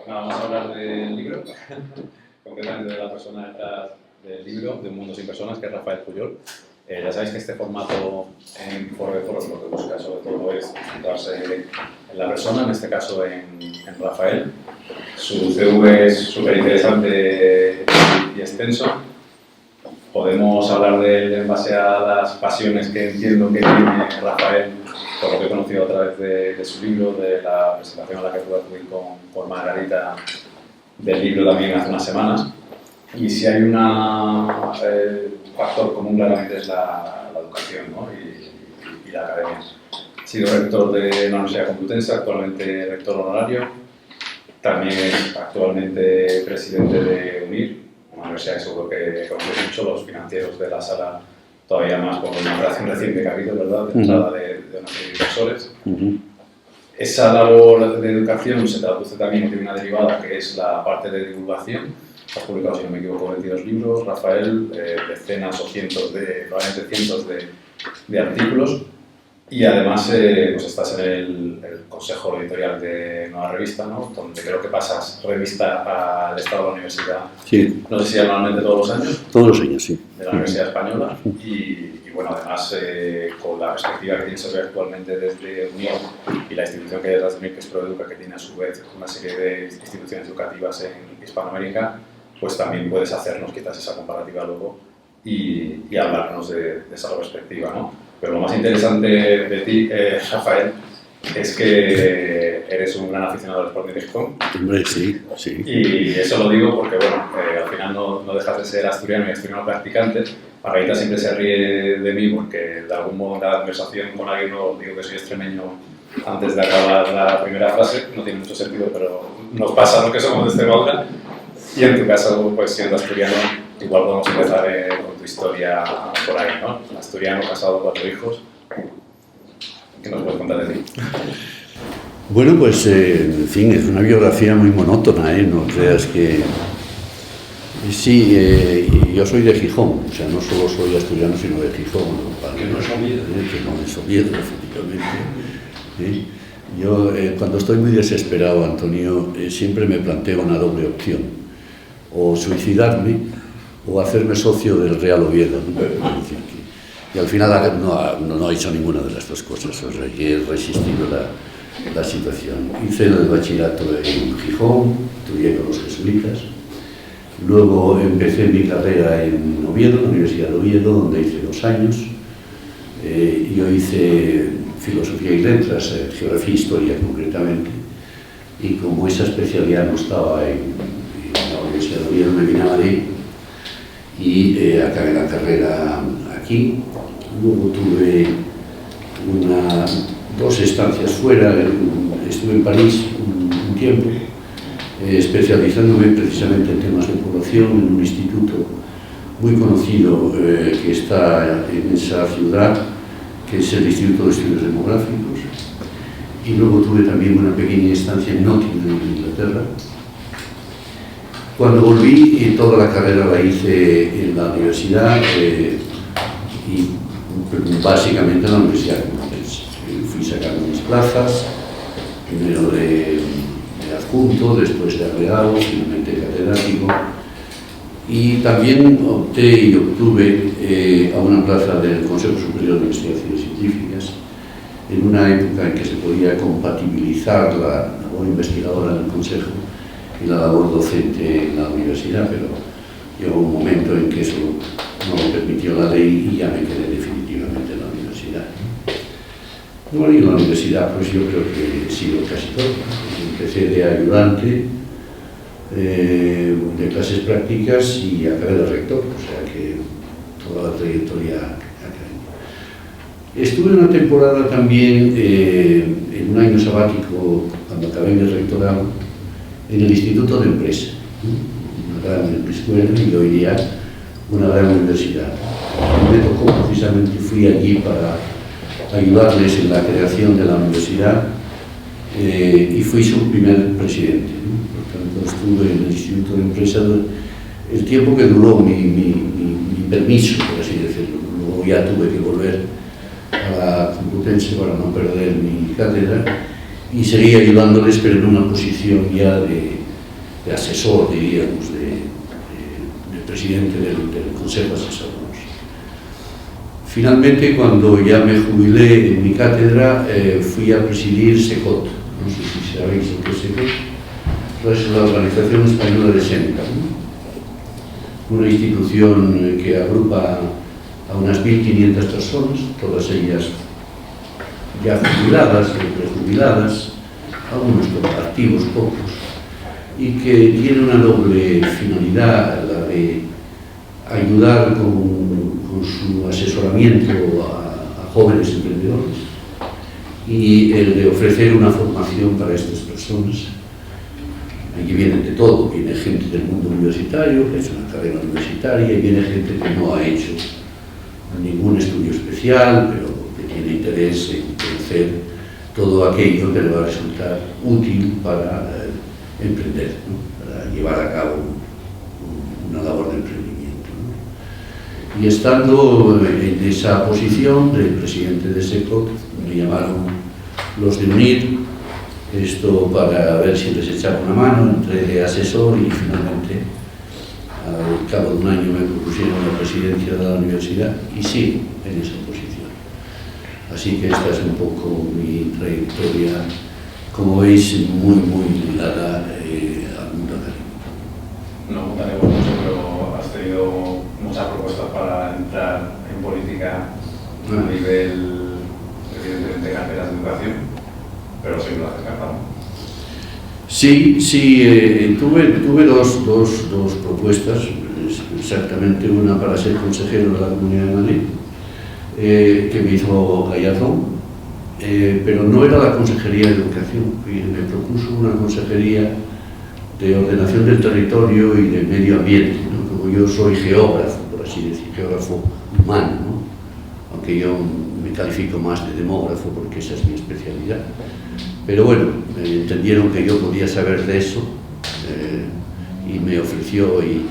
Pues nada, vamos a hablar del libro, concretamente de la persona detrás del libro, de Un mundo sin personas, que es Rafael Pujol. Ya sabéis que este formato en Foro de Foros lo que busca sobre todo es centrarse en la persona, en este caso en Rafael. Su CV es súper interesante y extenso. Podemos hablar de él en base a las pasiones que entiendo que tiene Rafael, por lo que he conocido a través de su libro, de la presentación a la que pude acudir con Margarita del libro también hace unas semanas. Y si hay un factor común claramente es la educación, ¿no? y la academia. Ha sido rector de la Universidad Complutense, actualmente rector honorario. También actualmente presidente de UNIR, una universidad que seguro que conoce mucho, los financieros de la sala todavía más por una operación reciente que ha habido, ¿verdad?, de entrada de una serie de inversores. Esa labor de educación se traduce también en una derivada que es la parte de divulgación. Has publicado, si no me equivoco, 22 libros, Rafael, decenas o probablemente cientos de artículos. Y además pues estás en el consejo editorial de Nueva Revista, ¿no?, donde creo que pasas revista al Estado de la Universidad. Sí. No sé si anualmente todos los años. Todos los años, sí. De la Universidad Española. Y bueno, además con la perspectiva que tienes actualmente desde Unión y la institución que hay detrás de UNIR, que es Proeduca, que tiene a su vez una serie de instituciones educativas en Hispanoamérica, pues también puedes hacernos quizás esa comparativa luego y hablarnos de esa perspectiva, ¿no? Pero lo más interesante de ti, Rafael, es que eres un gran aficionado al Sporting de Gijón. Hombre, sí, sí. Y eso lo digo porque, bueno, al final no dejas de ser asturiano y asturiano practicante. Margarita siempre se ríe de mí porque de algún modo en cada conversación con alguien nuevo digo que soy extremeño antes de acabar la primera frase. No tiene mucho sentido, pero nos pasa lo que somos de Extremadura. Y en tu caso, pues siendo asturiano, igual podemos empezar con tu historia por ahí, ¿no? Asturiano, casado, 4 hijos. ¿Qué nos puedes contar de ti? Bueno, pues, en fin, es una biografía muy monótona, ¿eh? No creas que... Sí, yo soy de Gijón, o sea, no solo soy asturiano, sino de Gijón. Que no es Oviedo. Que no es Oviedo, efectivamente. Yo, cuando estoy muy desesperado, Antonio, siempre me planteo una doble opción. O suicidarme o hacerme socio del Real Oviedo, ¿no? Y al final no he hecho ninguna de las dos cosas, o sea, que he resistido la situación. Hice el bachillerato en Gijón, estudié con los jesuitas, luego empecé mi carrera en Oviedo, en la Universidad de Oviedo, donde hice 2 años. Yo hice filosofía y letras, geografía e historia concretamente, y como esa especialidad no estaba en la Universidad de Oviedo, me vine a Madrid y acabé la carrera aquí. Luego tuve 2 estancias fuera, estuve en París un tiempo, especializándome precisamente en temas de población en un instituto muy conocido que está en esa ciudad, que es el Instituto de Estudios Demográficos. Y luego tuve también una pequeña estancia en Nottingham, en Inglaterra. Cuando volví, toda la carrera la hice en la universidad y básicamente en la Universidad Complutense. Fui sacando mis plazas, primero de adjunto, después de agregado, finalmente catedrático. Y también opté y obtuve a una plaza del Consejo Superior de Investigaciones Científicas en una época en que se podía compatibilizar la labor investigadora del Consejo y la labor docente en la universidad, pero llegó un momento en que eso no lo permitió la ley y ya me quedé definitivamente en la universidad. Bueno, y en la universidad pues yo creo que he sido casi todo. Empecé de ayudante, de clases prácticas y acabé de rector, o sea que toda la trayectoria académica. Estuve una temporada también en un año sabático, cuando acabé mi rectorado, en el Instituto de Empresa, una gran escuela y hoy día una gran universidad. Me tocó precisamente, fui allí para ayudarles en la creación de la universidad y fui su primer presidente, ¿no? Por tanto, estuve en el Instituto de Empresa el tiempo que duró mi permiso, por así decirlo. Luego ya tuve que volver a la Complutense para no perder mi cátedra y seguí ayudándoles, pero en una posición ya de asesor, diríamos, de presidente del Consejo Asesor. Finalmente, cuando ya me jubilé en mi cátedra, fui a presidir SECOT. No sé si sabéis lo que es SECOT. Es la Organización Española de Séneca, ¿no? Una institución que agrupa a unas 1.500 personas, todas ellas ya jubiladas o prejubiladas, algunos activos, pocos, y que tiene una doble finalidad, la de ayudar con su asesoramiento a jóvenes emprendedores y el de ofrecer una formación para estas personas. Aquí vienen de todo, viene gente del mundo universitario, que ha hecho una carrera universitaria, y viene gente que no ha hecho ningún estudio especial, pero que tiene interés en conocer todo aquello que le va a resultar útil para emprender, ¿no? Para llevar a cabo una labor de emprendimiento, ¿no? Y estando en esa posición del presidente de SECOT, me llamaron los de UNIR, esto para ver si les echaba una mano, entré de asesor y finalmente al cabo de un año me propusieron la presidencia de la universidad y sigo en esa posición. Así que esta es un poco mi trayectoria, como veis, muy ligada al mundo académico. No contaremos mucho, pero has tenido muchas propuestas para entrar en política a nivel, evidentemente, de carreras de educación, pero siempre lo has descartado. Sí, tuve dos propuestas, exactamente una para ser consejero de la Comunidad de Madrid, que me hizo Gallardón, pero no era la Consejería de Educación, me propuso una Consejería de Ordenación del Territorio y de Medio Ambiente, ¿no? Como yo soy geógrafo, por así decir, geógrafo humano, ¿no? Aunque yo me califico más de demógrafo porque esa es mi especialidad. Pero bueno, entendieron que yo podía saber de eso y me ofreció, y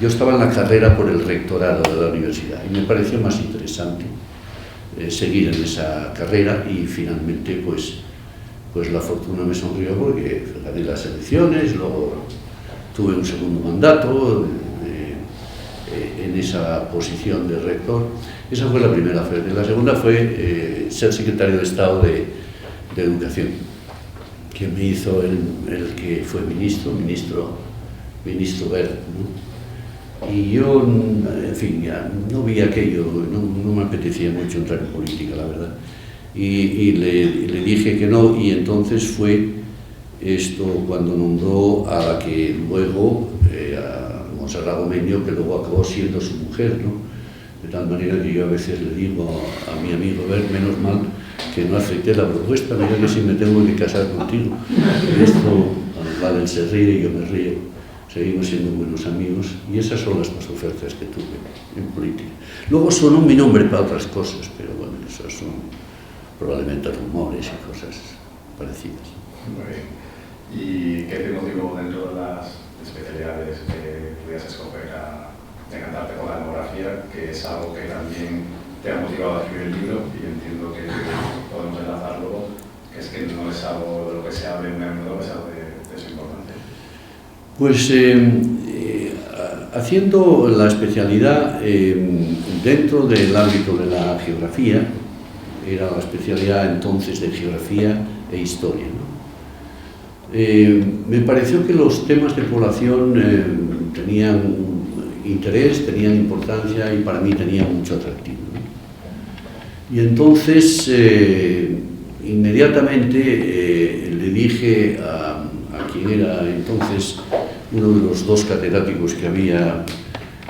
yo estaba en la carrera por el rectorado de la universidad y me pareció más interesante seguir en esa carrera y finalmente pues la fortuna me sonrió porque gané las elecciones, luego tuve un segundo mandato en esa posición de rector. Esa fue la primera oferta. La segunda fue ser secretario de Estado de Educación, que me hizo el que fue ministro Wert, ¿no? Y yo, en fin, ya no vi aquello, no me apetecía mucho entrar en política, la verdad. Y le dije que no, y entonces fue esto cuando nombró a la que luego, a Montserrat Domenyo, que luego acabó siendo su mujer, ¿no? De tal manera que yo a veces le digo a mi amigo Bert, menos mal que no acepté la propuesta, mira que si me tengo que casar contigo. Esto, Valen se ríe y yo me río, seguimos siendo buenos amigos, y esas son las dos ofertas que tuve en política. Luego sonó mi nombre para otras cosas, pero bueno, esos son probablemente rumores y cosas parecidas. Muy bien. ¿Y qué te motivó dentro de las especialidades que pudieras escoger a decantarte con la demografía, que es algo que también te ha motivado a escribir el libro, y entiendo que podemos enlazarlo, que es que no es algo de lo que se hable en un momento, a pesar de su importancia? Pues haciendo la especialidad dentro del ámbito de la geografía, era la especialidad entonces de geografía e historia, ¿no? Me pareció que los temas de población tenían interés, tenían importancia y para mí tenían mucho atractivo, ¿no? Y entonces inmediatamente le dije a quien era entonces uno de los dos catedráticos que había,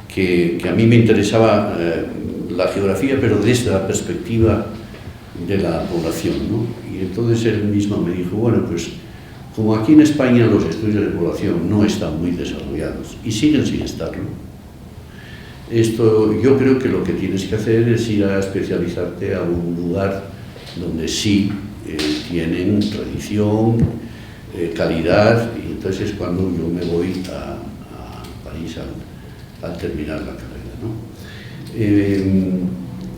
que a mí me interesaba la geografía, pero desde la perspectiva de la población, ¿no? Y entonces él mismo me dijo, bueno, pues como aquí en España los estudios de población no están muy desarrollados y siguen sin estarlo, yo creo que lo que tienes que hacer es ir a especializarte a un lugar donde sí tienen tradición, calidad, y entonces es cuando yo me voy a París al terminar la carrera, ¿no?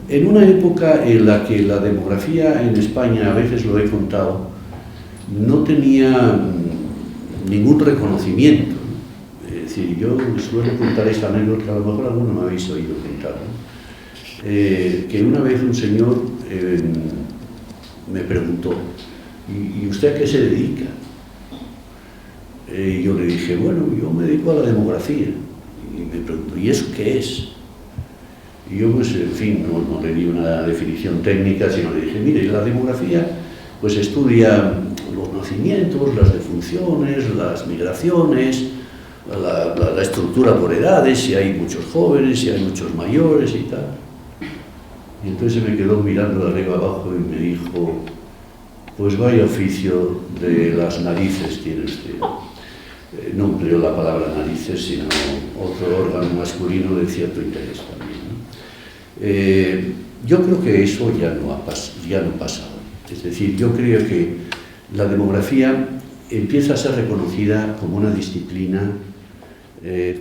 En una época en la que la demografía en España, a veces lo he contado, no tenía ningún reconocimiento, ¿no? decir, yo suelo contar esta anécdota, a lo mejor alguno me habéis oído contar, ¿no? Que una vez un señor me preguntó, ¿y usted a qué se dedica? Y yo le dije, bueno, yo me dedico a la demografía. Y me preguntó, ¿y eso qué es? Y yo, pues, en fin, no le di una definición técnica, sino le dije, mire, la demografía pues estudia los nacimientos, las defunciones, las migraciones, la estructura por edades, si hay muchos jóvenes, si hay muchos mayores y tal. Y entonces se me quedó mirando de arriba abajo y me dijo, pues vaya oficio de las narices tiene usted. No empleó la palabra narices, sino otro órgano masculino de cierto interés también, ¿no? Yo creo que eso ya no pasa hoy. Es decir, yo creo que la demografía empieza a ser reconocida como una disciplina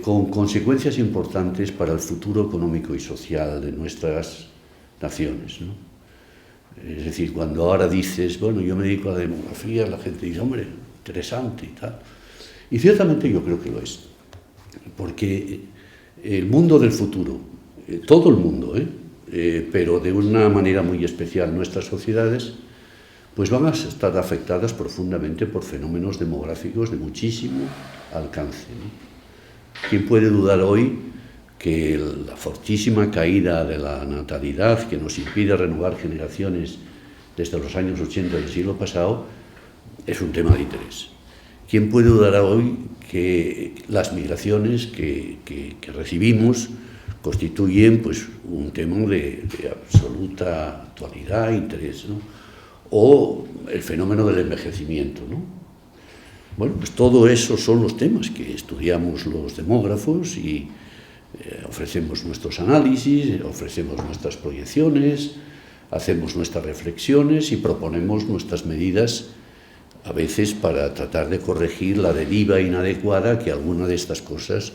con consecuencias importantes para el futuro económico y social de nuestras naciones, ¿no? Es decir, cuando ahora dices, bueno, yo me dedico a la demografía, la gente dice, hombre, interesante y tal. Y ciertamente yo creo que lo es, porque el mundo del futuro, todo el mundo, pero de una manera muy especial nuestras sociedades, pues van a estar afectadas profundamente por fenómenos demográficos de muchísimo alcance, ¿no? ¿Quién puede dudar hoy que la fortísima caída de la natalidad que nos impide renovar generaciones desde los años 80 del siglo pasado es un tema de interés? ¿Quién puede dudar hoy que las migraciones que recibimos constituyen pues, un tema de absoluta actualidad e interés, ¿no? O el fenómeno del envejecimiento, ¿no? Bueno, pues todo eso son los temas que estudiamos los demógrafos y ofrecemos nuestros análisis, ofrecemos nuestras proyecciones, hacemos nuestras reflexiones y proponemos nuestras medidas a veces para tratar de corregir la deriva inadecuada que alguna de estas cosas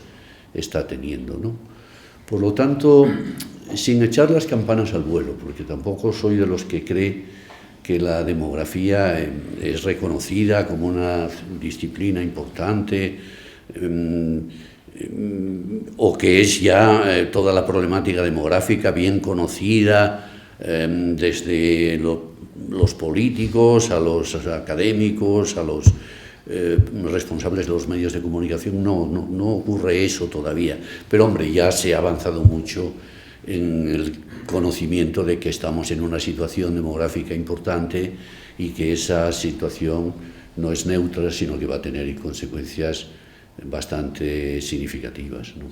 está teniendo, ¿no? Por lo tanto, sin echar las campanas al vuelo, porque tampoco soy de los que cree que la demografía es reconocida como una disciplina importante o que es ya toda la problemática demográfica bien conocida desde los políticos, a los académicos, a los responsables de los medios de comunicación. No ocurre eso todavía. Pero, hombre, ya se ha avanzado mucho en el conocimiento de que estamos en una situación demográfica importante y que esa situación no es neutra, sino que va a tener consecuencias bastante significativas, ¿no? No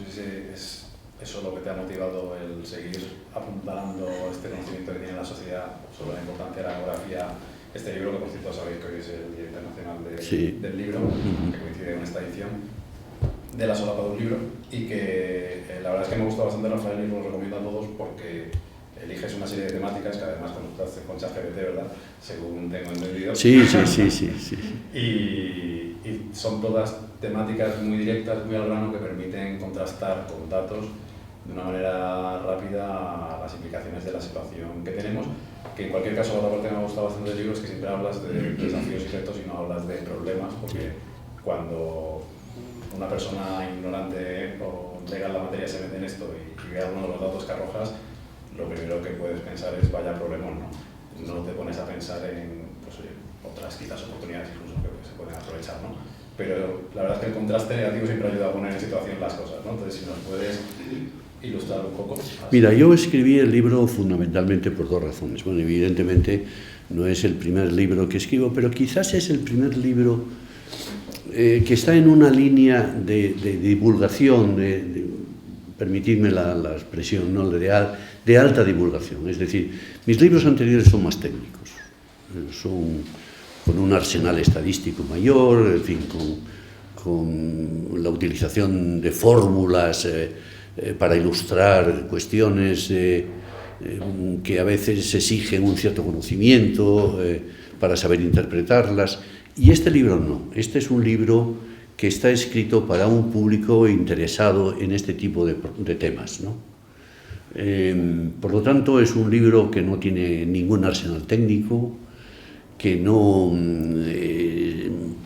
sé si es eso lo que te ha motivado el seguir apuntalando este conocimiento que tiene la sociedad sobre la importancia de la demografía. Este libro, que por cierto sabéis que hoy es el Día Internacional del Libro, que coincide con esta edición de La solapa de un libro, y que la verdad es que me gusta bastante, Rafael, y os lo recomiendo a todos porque eliges una serie de temáticas que además consultaste con ChatGPT, ¿verdad? Según tengo entendido. Sí. Y son todas temáticas muy directas, muy al grano, que permiten contrastar con datos de una manera rápida las implicaciones de la situación que tenemos. Que en cualquier caso, la otra parte que me ha gustado bastante del libro es que siempre hablas de desafíos y retos y no hablas de problemas, porque cuando una persona ignorante o legal en la materia se mete en esto y ve algunos de los datos que arrojas, lo primero que puedes pensar es vaya problemón, ¿no? No te pones a pensar en pues, otras quizás oportunidades incluso que se pueden aprovechar, ¿no? Pero la verdad es que el contraste negativo siempre ayuda a poner en situación las cosas, ¿no? Entonces, si nos puedes ilustrar un poco. Mira, yo escribí el libro fundamentalmente por dos razones. Bueno, evidentemente no es el primer libro que escribo, pero quizás es el primer libro que está en una línea de divulgación, permitidme la expresión, ¿no? de alta divulgación. Es decir, mis libros anteriores son más técnicos, son con un arsenal estadístico mayor, en fin, con la utilización de fórmulas para ilustrar cuestiones que a veces exigen un cierto conocimiento para saber interpretarlas. Y este libro no, este es un libro que está escrito para un público interesado en este tipo de temas, ¿no? Por lo tanto, es un libro que no tiene ningún arsenal técnico, que no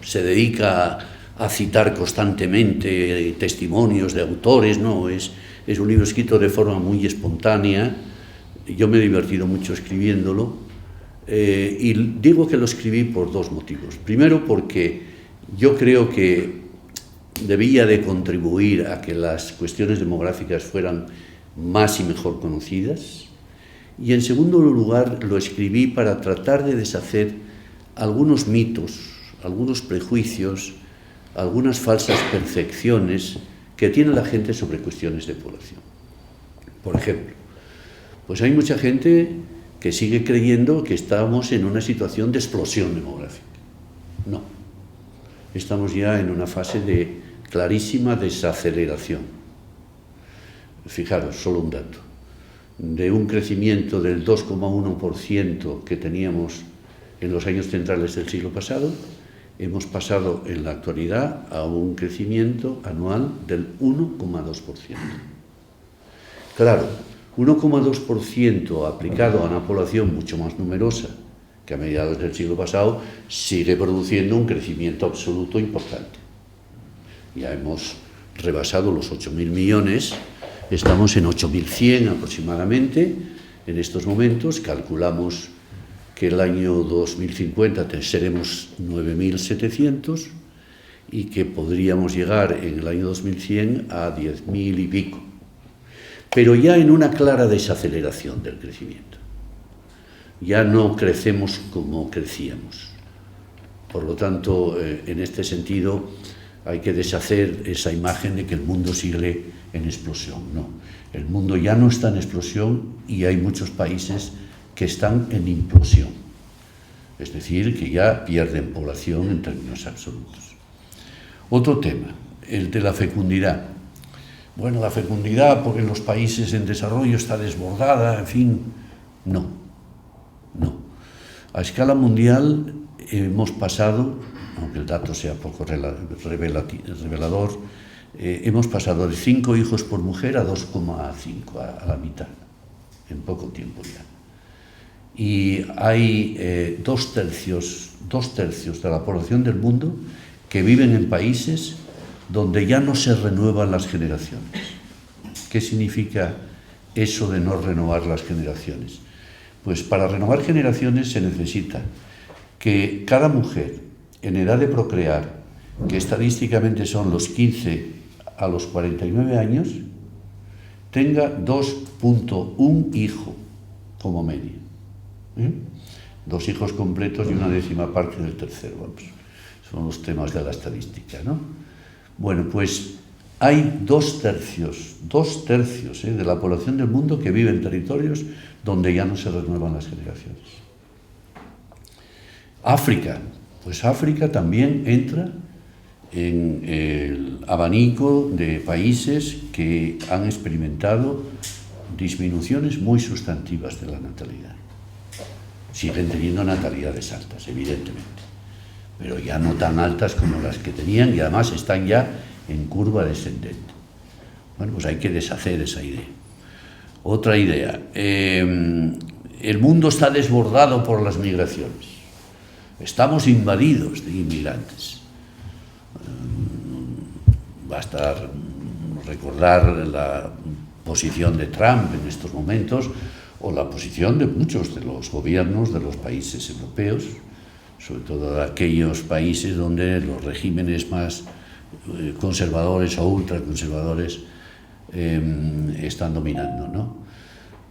se dedica a citar constantemente testimonios de autores, no, es un libro escrito de forma muy espontánea. Yo me he divertido mucho escribiéndolo, y digo que lo escribí por dos motivos. Primero, porque yo creo que debía de contribuir a que las cuestiones demográficas fueran más y mejor conocidas, y en segundo lugar lo escribí para tratar de deshacer algunos mitos, algunos prejuicios, algunas falsas percepciones que tiene la gente sobre cuestiones de población. Por ejemplo, pues hay mucha gente que sigue creyendo que estamos en una situación de explosión demográfica. No, estamos ya en una fase de clarísima desaceleración. Fijaros, solo un dato. De un crecimiento del 2,1% que teníamos en los años centrales del siglo pasado, hemos pasado en la actualidad a un crecimiento anual del 1,2%. Claro, 1,2% aplicado a una población mucho más numerosa que a mediados del siglo pasado sigue produciendo un crecimiento absoluto importante. Ya hemos rebasado los 8.000 millones, estamos en 8.100 aproximadamente en estos momentos. Calculamos que el año 2050 seremos 9.700 y que podríamos llegar en el año 2100 a 10.000 y pico, pero ya en una clara desaceleración del crecimiento. Ya no crecemos como crecíamos. Por lo tanto, en este sentido, hay que deshacer esa imagen de que el mundo sigue en explosión. No, el mundo ya no está en explosión y hay muchos países que están en implosión, es decir, que ya pierden población en términos absolutos. Otro tema, el de la fecundidad. Bueno, la fecundidad porque en los países en desarrollo está desbordada, en fin, no. A escala mundial hemos pasado, aunque el dato sea poco revelador, hemos pasado de 5 hijos por mujer a 2,5, a la mitad, en poco tiempo ya. Y hay dos tercios de la población del mundo que viven en países donde ya no se renuevan las generaciones. ¿Qué significa eso de no renovar las generaciones? Pues para renovar generaciones se necesita que cada mujer en edad de procrear, que estadísticamente son los 15 a los 49 años, tenga 2,1 hijo como media. 2 hijos completos y una décima parte del tercero. Vamos. Son los temas de la estadística, ¿no? Bueno, pues hay 2 tercios de la población del mundo que vive en territorios donde ya no se renuevan las generaciones. África, pues África también entra en el abanico de países que han experimentado disminuciones muy sustantivas de la natalidad. Siguen teniendo natalidades altas, evidentemente, pero ya no tan altas como las que tenían y además están ya en curva descendente. Bueno, pues hay que deshacer esa idea. Otra idea, el mundo está desbordado por las migraciones. Estamos invadidos de inmigrantes. Basta recordar la posición de Trump en estos momentos o la posición de muchos de los gobiernos de los países europeos, sobre todo de aquellos países donde los regímenes más conservadores o ultraconservadores están dominando, ¿no?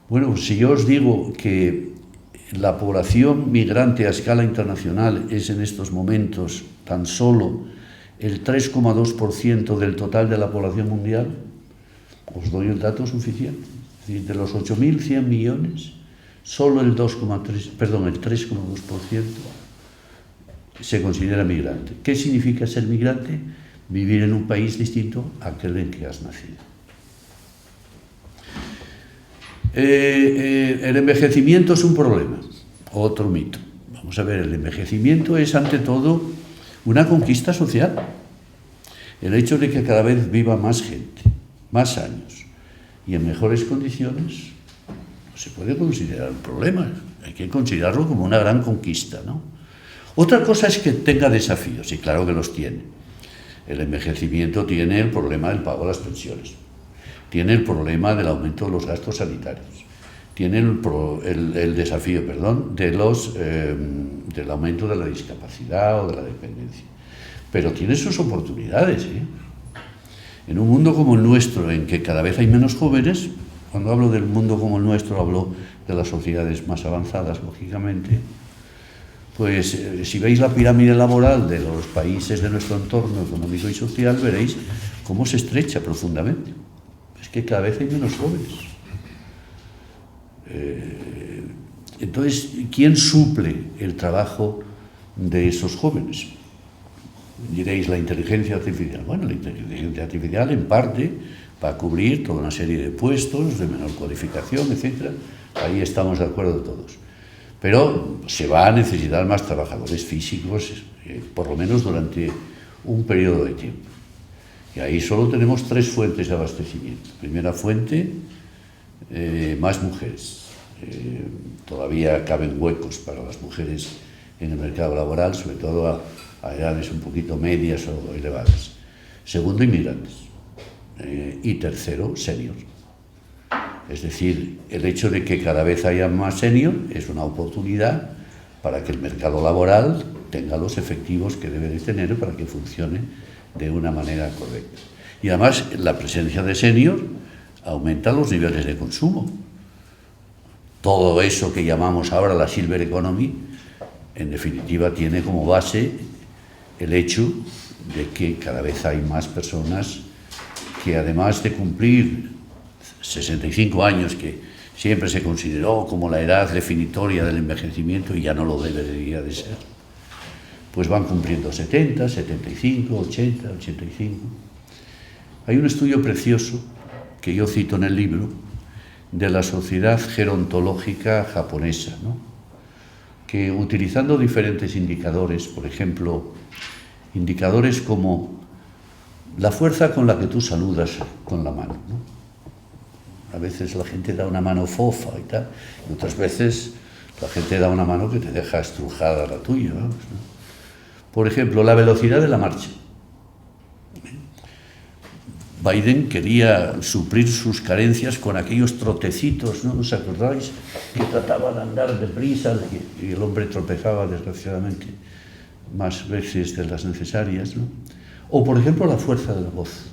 Bueno, si yo os digo que la población migrante a escala internacional es en estos momentos tan solo el 3,2% del total de la población mundial, os doy el dato suficiente. Es decir, de los 8.100 millones, solo el 3,2% se considera migrante. ¿Qué significa ser migrante? Vivir en un país distinto a aquel en que has nacido. El envejecimiento es un problema, otro mito. Vamos a ver, el envejecimiento es ante todo una conquista social. El hecho de que cada vez viva más gente, más años y en mejores condiciones, no se puede considerar un problema, hay que considerarlo como una gran conquista, ¿no? Otra cosa es que tenga desafíos, y claro que los tiene. El envejecimiento tiene el problema del pago de las pensiones, tiene el problema del aumento de los gastos sanitarios, tiene el desafío, del aumento de la discapacidad o de la dependencia. Pero tiene sus oportunidades, ¿eh? En un mundo como el nuestro, en que cada vez hay menos jóvenes, cuando hablo del mundo como el nuestro, hablo de las sociedades más avanzadas, lógicamente, pues si veis la pirámide laboral de los países de nuestro entorno económico y social, veréis cómo se estrecha profundamente. Es que cada vez hay menos jóvenes. Entonces, ¿quién suple el trabajo de esos jóvenes? Diréis, la inteligencia artificial. Bueno, la inteligencia artificial en parte va a cubrir toda una serie de puestos de menor cualificación, etc. Ahí estamos de acuerdo todos. Pero se va a necesitar más trabajadores físicos, por lo menos durante un periodo de tiempo. Y ahí solo tenemos 3 fuentes de abastecimiento. Primera fuente, más mujeres. Todavía caben huecos para las mujeres en el mercado laboral, sobre todo a edades un poquito medias o elevadas. Segundo, inmigrantes. Y tercero, senior. Es decir, el hecho de que cada vez haya más senior es una oportunidad para que el mercado laboral tenga los efectivos que debe de tener para que funcione de una manera correcta. Y además, la presencia de senior aumenta los niveles de consumo. Todo eso que llamamos ahora la silver economy, en definitiva, tiene como base el hecho de que cada vez hay más personas que, además de cumplir 65 años, que siempre se consideró como la edad definitoria del envejecimiento y ya no lo debería de ser, pues van cumpliendo 70, 75, 80, 85. Hay un estudio precioso que yo cito en el libro de la Sociedad Gerontológica Japonesa, ¿no? Que utilizando diferentes indicadores, por ejemplo, indicadores como la fuerza con la que tú saludas con la mano, ¿no? A veces la gente da una mano fofa y tal, y otras veces la gente da una mano que te deja estrujada la tuya, ¿no? Por ejemplo, la velocidad de la marcha. Biden quería suplir sus carencias con aquellos trotecitos, ¿no? ¿Os acordáis? Que trataba de andar deprisa y el hombre tropezaba, desgraciadamente, más veces de las necesarias, ¿no? O, por ejemplo, la fuerza de la voz.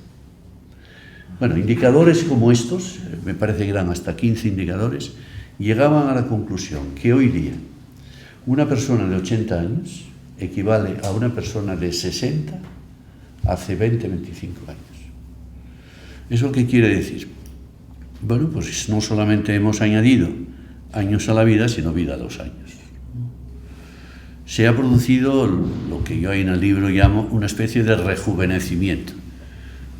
Bueno, indicadores como estos, me parece que eran hasta 15 indicadores, llegaban a la conclusión que hoy día una persona de 80 años equivale a una persona de 60 hace 20, 25 años. ¿Eso qué quiere decir? Bueno, pues no solamente hemos añadido años a la vida, sino vida a los años. Se ha producido lo que yo en el libro llamo una especie de rejuvenecimiento.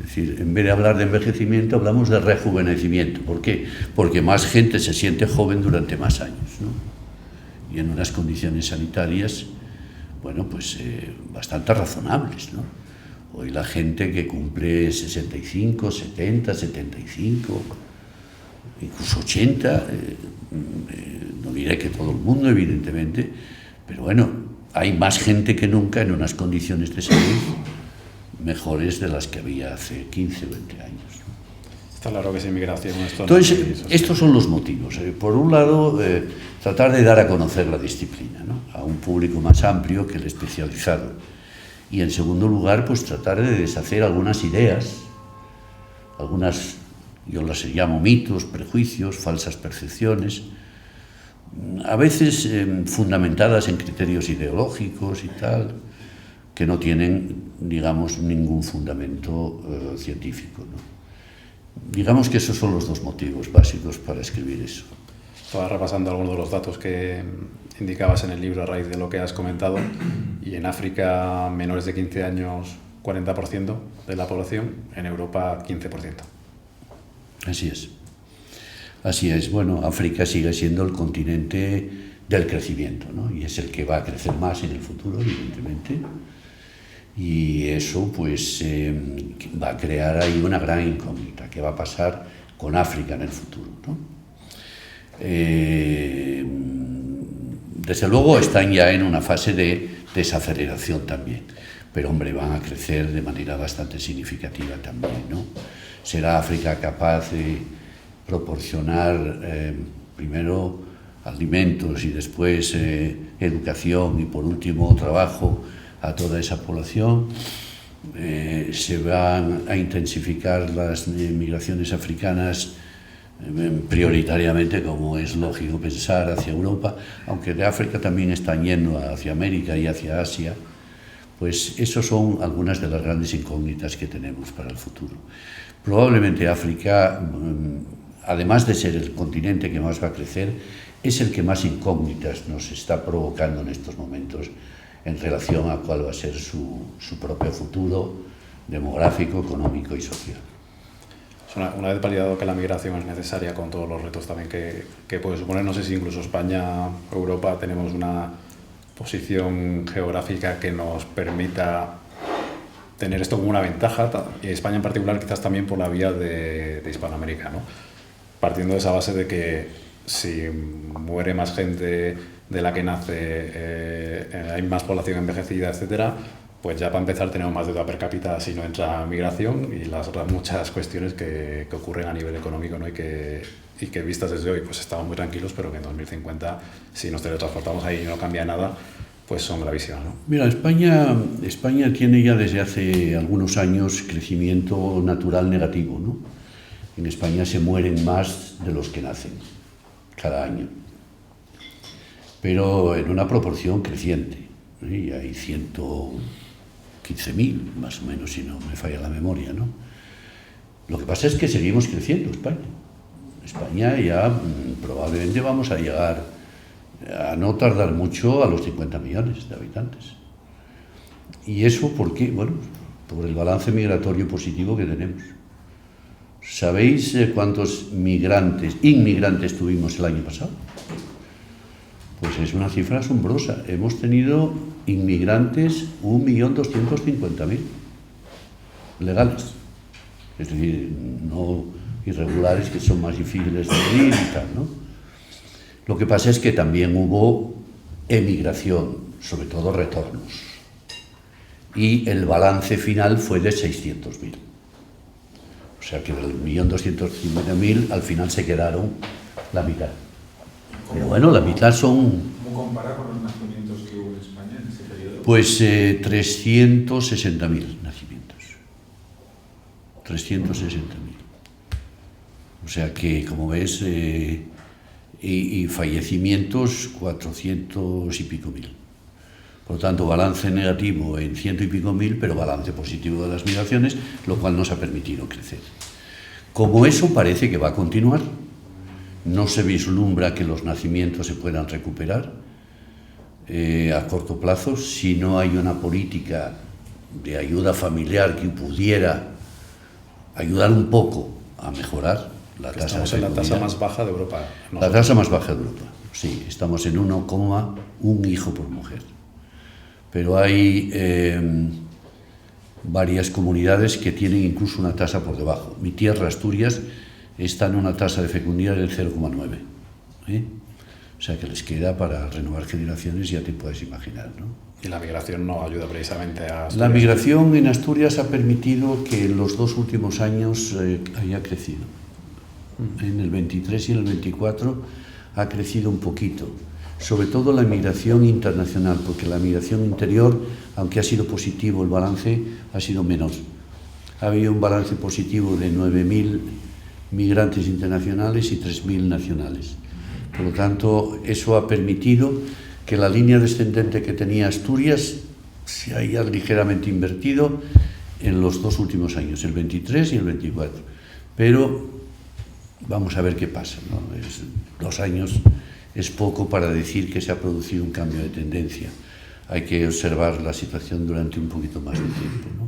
Es decir, en vez de hablar de envejecimiento, hablamos de rejuvenecimiento. ¿Por qué? Porque más gente se siente joven durante más años, ¿no? Y en unas condiciones sanitarias, bueno, pues bastante razonables, ¿no? Hoy la gente que cumple 65, 70, 75, incluso 80, no diré que todo el mundo, evidentemente, pero bueno, hay más gente que nunca en unas condiciones de salud mejores de las que había hace 15 o 20 años. Está claro que es inmigración. Entonces, estos son los motivos. Por un lado, tratar de dar a conocer la disciplina, ¿no? A un público más amplio que el especializado. Y en segundo lugar, pues tratar de deshacer algunas ideas, algunas, yo las llamo mitos, prejuicios, falsas percepciones, a veces fundamentadas en criterios ideológicos y tal, que no tienen, digamos, ningún fundamento científico, ¿no? Digamos que esos son los dos motivos básicos para escribir eso. Estaba repasando algunos de los datos que indicabas en el libro a raíz de lo que has comentado, y en África menores de 15 años 40% de la población, en Europa 15%. Así es. Así es. Bueno, África sigue siendo el continente del crecimiento, ¿no? Y es el que va a crecer más en el futuro, evidentemente. Y eso pues va a crear ahí una gran incógnita. ¿Qué va a pasar con África en el futuro, ¿no? Desde luego están ya en una fase de desaceleración también. pero hombre, van a crecer de manera bastante significativa también, ¿no? ¿Será África capaz de proporcionar primero alimentos y después educación y por último trabajo a toda esa población? Se van a intensificar las migraciones africanas prioritariamente, como es lógico pensar, hacia Europa, aunque de África también están yendo hacia América y hacia Asia. Pues esas son algunas de las grandes incógnitas que tenemos para el futuro. Probablemente África, además de ser el continente que más va a crecer, es el que más incógnitas nos está provocando en estos momentos en relación a cuál va a ser su propio futuro demográfico, económico y social. Una vez validado que la migración es necesaria con todos los retos también que puede suponer, no sé si incluso España o Europa tenemos una posición geográfica que nos permita tener esto como una ventaja, y España en particular quizás también por la vía de Hispanoamérica, ¿no? Partiendo de esa base de que si muere más gente de la que nace, hay más población envejecida, etcétera, pues ya para empezar tenemos más deuda per cápita si no entra migración y las otras muchas cuestiones que ocurren a nivel económico, ¿no? y que vistas desde hoy pues estamos muy tranquilos, pero que en 2050 si nos teletransportamos ahí y no cambia nada, pues son gravísimas, ¿no? Mira, España tiene ya desde hace algunos años crecimiento natural negativo, ¿no? En España se mueren más de los que nacen cada año, pero en una proporción creciente, ¿eh? Y hay 115.000, más o menos, si no me falla la memoria, ¿no? Lo que pasa es que seguimos creciendo España. España ya probablemente vamos a llegar, a no tardar mucho, a los 50 millones de habitantes. ¿Y eso por qué? Bueno, por el balance migratorio positivo que tenemos. ¿Sabéis cuántos inmigrantes tuvimos el año pasado? Pues es una cifra asombrosa. Hemos tenido inmigrantes 1.250.000 legales. Es decir, no irregulares, que son más difíciles de medir y tal, ¿no? Lo que pasa es que también hubo emigración, sobre todo retornos. Y el balance final fue de 600.000. O sea que del 1.250.000 al final se quedaron la mitad. Pero bueno, la mitad son... ¿Cómo compara con los nacimientos que hubo en España en ese periodo? Pues 360.000 nacimientos. 360.000. O sea que, como ves, y fallecimientos 400 y pico mil. Por lo tanto, balance negativo en 100 y pico mil, pero balance positivo de las migraciones, lo cual nos ha permitido crecer. Como eso parece que va a continuar, no se vislumbra que los nacimientos se puedan recuperar a corto plazo si no hay una política de ayuda familiar que pudiera ayudar un poco a mejorar la tasa de fecundidad. Estamos en la tasa más baja de Europa. La tasa más baja de Europa, sí, estamos en 1,1 hijo por mujer. Pero hay varias comunidades que tienen incluso una tasa por debajo. Mi tierra, Asturias, está en una tasa de fecundidad del 0,9. O sea que les queda para renovar generaciones, ya te puedes imaginar, ¿no? Y la migración no ayuda precisamente a Asturias. La migración en Asturias ha permitido que en los 2 últimos años haya crecido. En el 23 y en el 24 ha crecido un poquito. Sobre todo la migración internacional, porque la migración interior, aunque ha sido positivo el balance, ha sido menor. Ha habido un balance positivo de 9.000 migrantes internacionales y 3.000 nacionales. Por lo tanto, eso ha permitido que la línea descendente que tenía Asturias se haya ligeramente invertido en los 2 últimos años, el 23 y el 24. Pero vamos a ver qué pasa, ¿no? 2 años es poco para decir que se ha producido un cambio de tendencia. Hay que observar la situación durante un poquito más de tiempo, ¿no?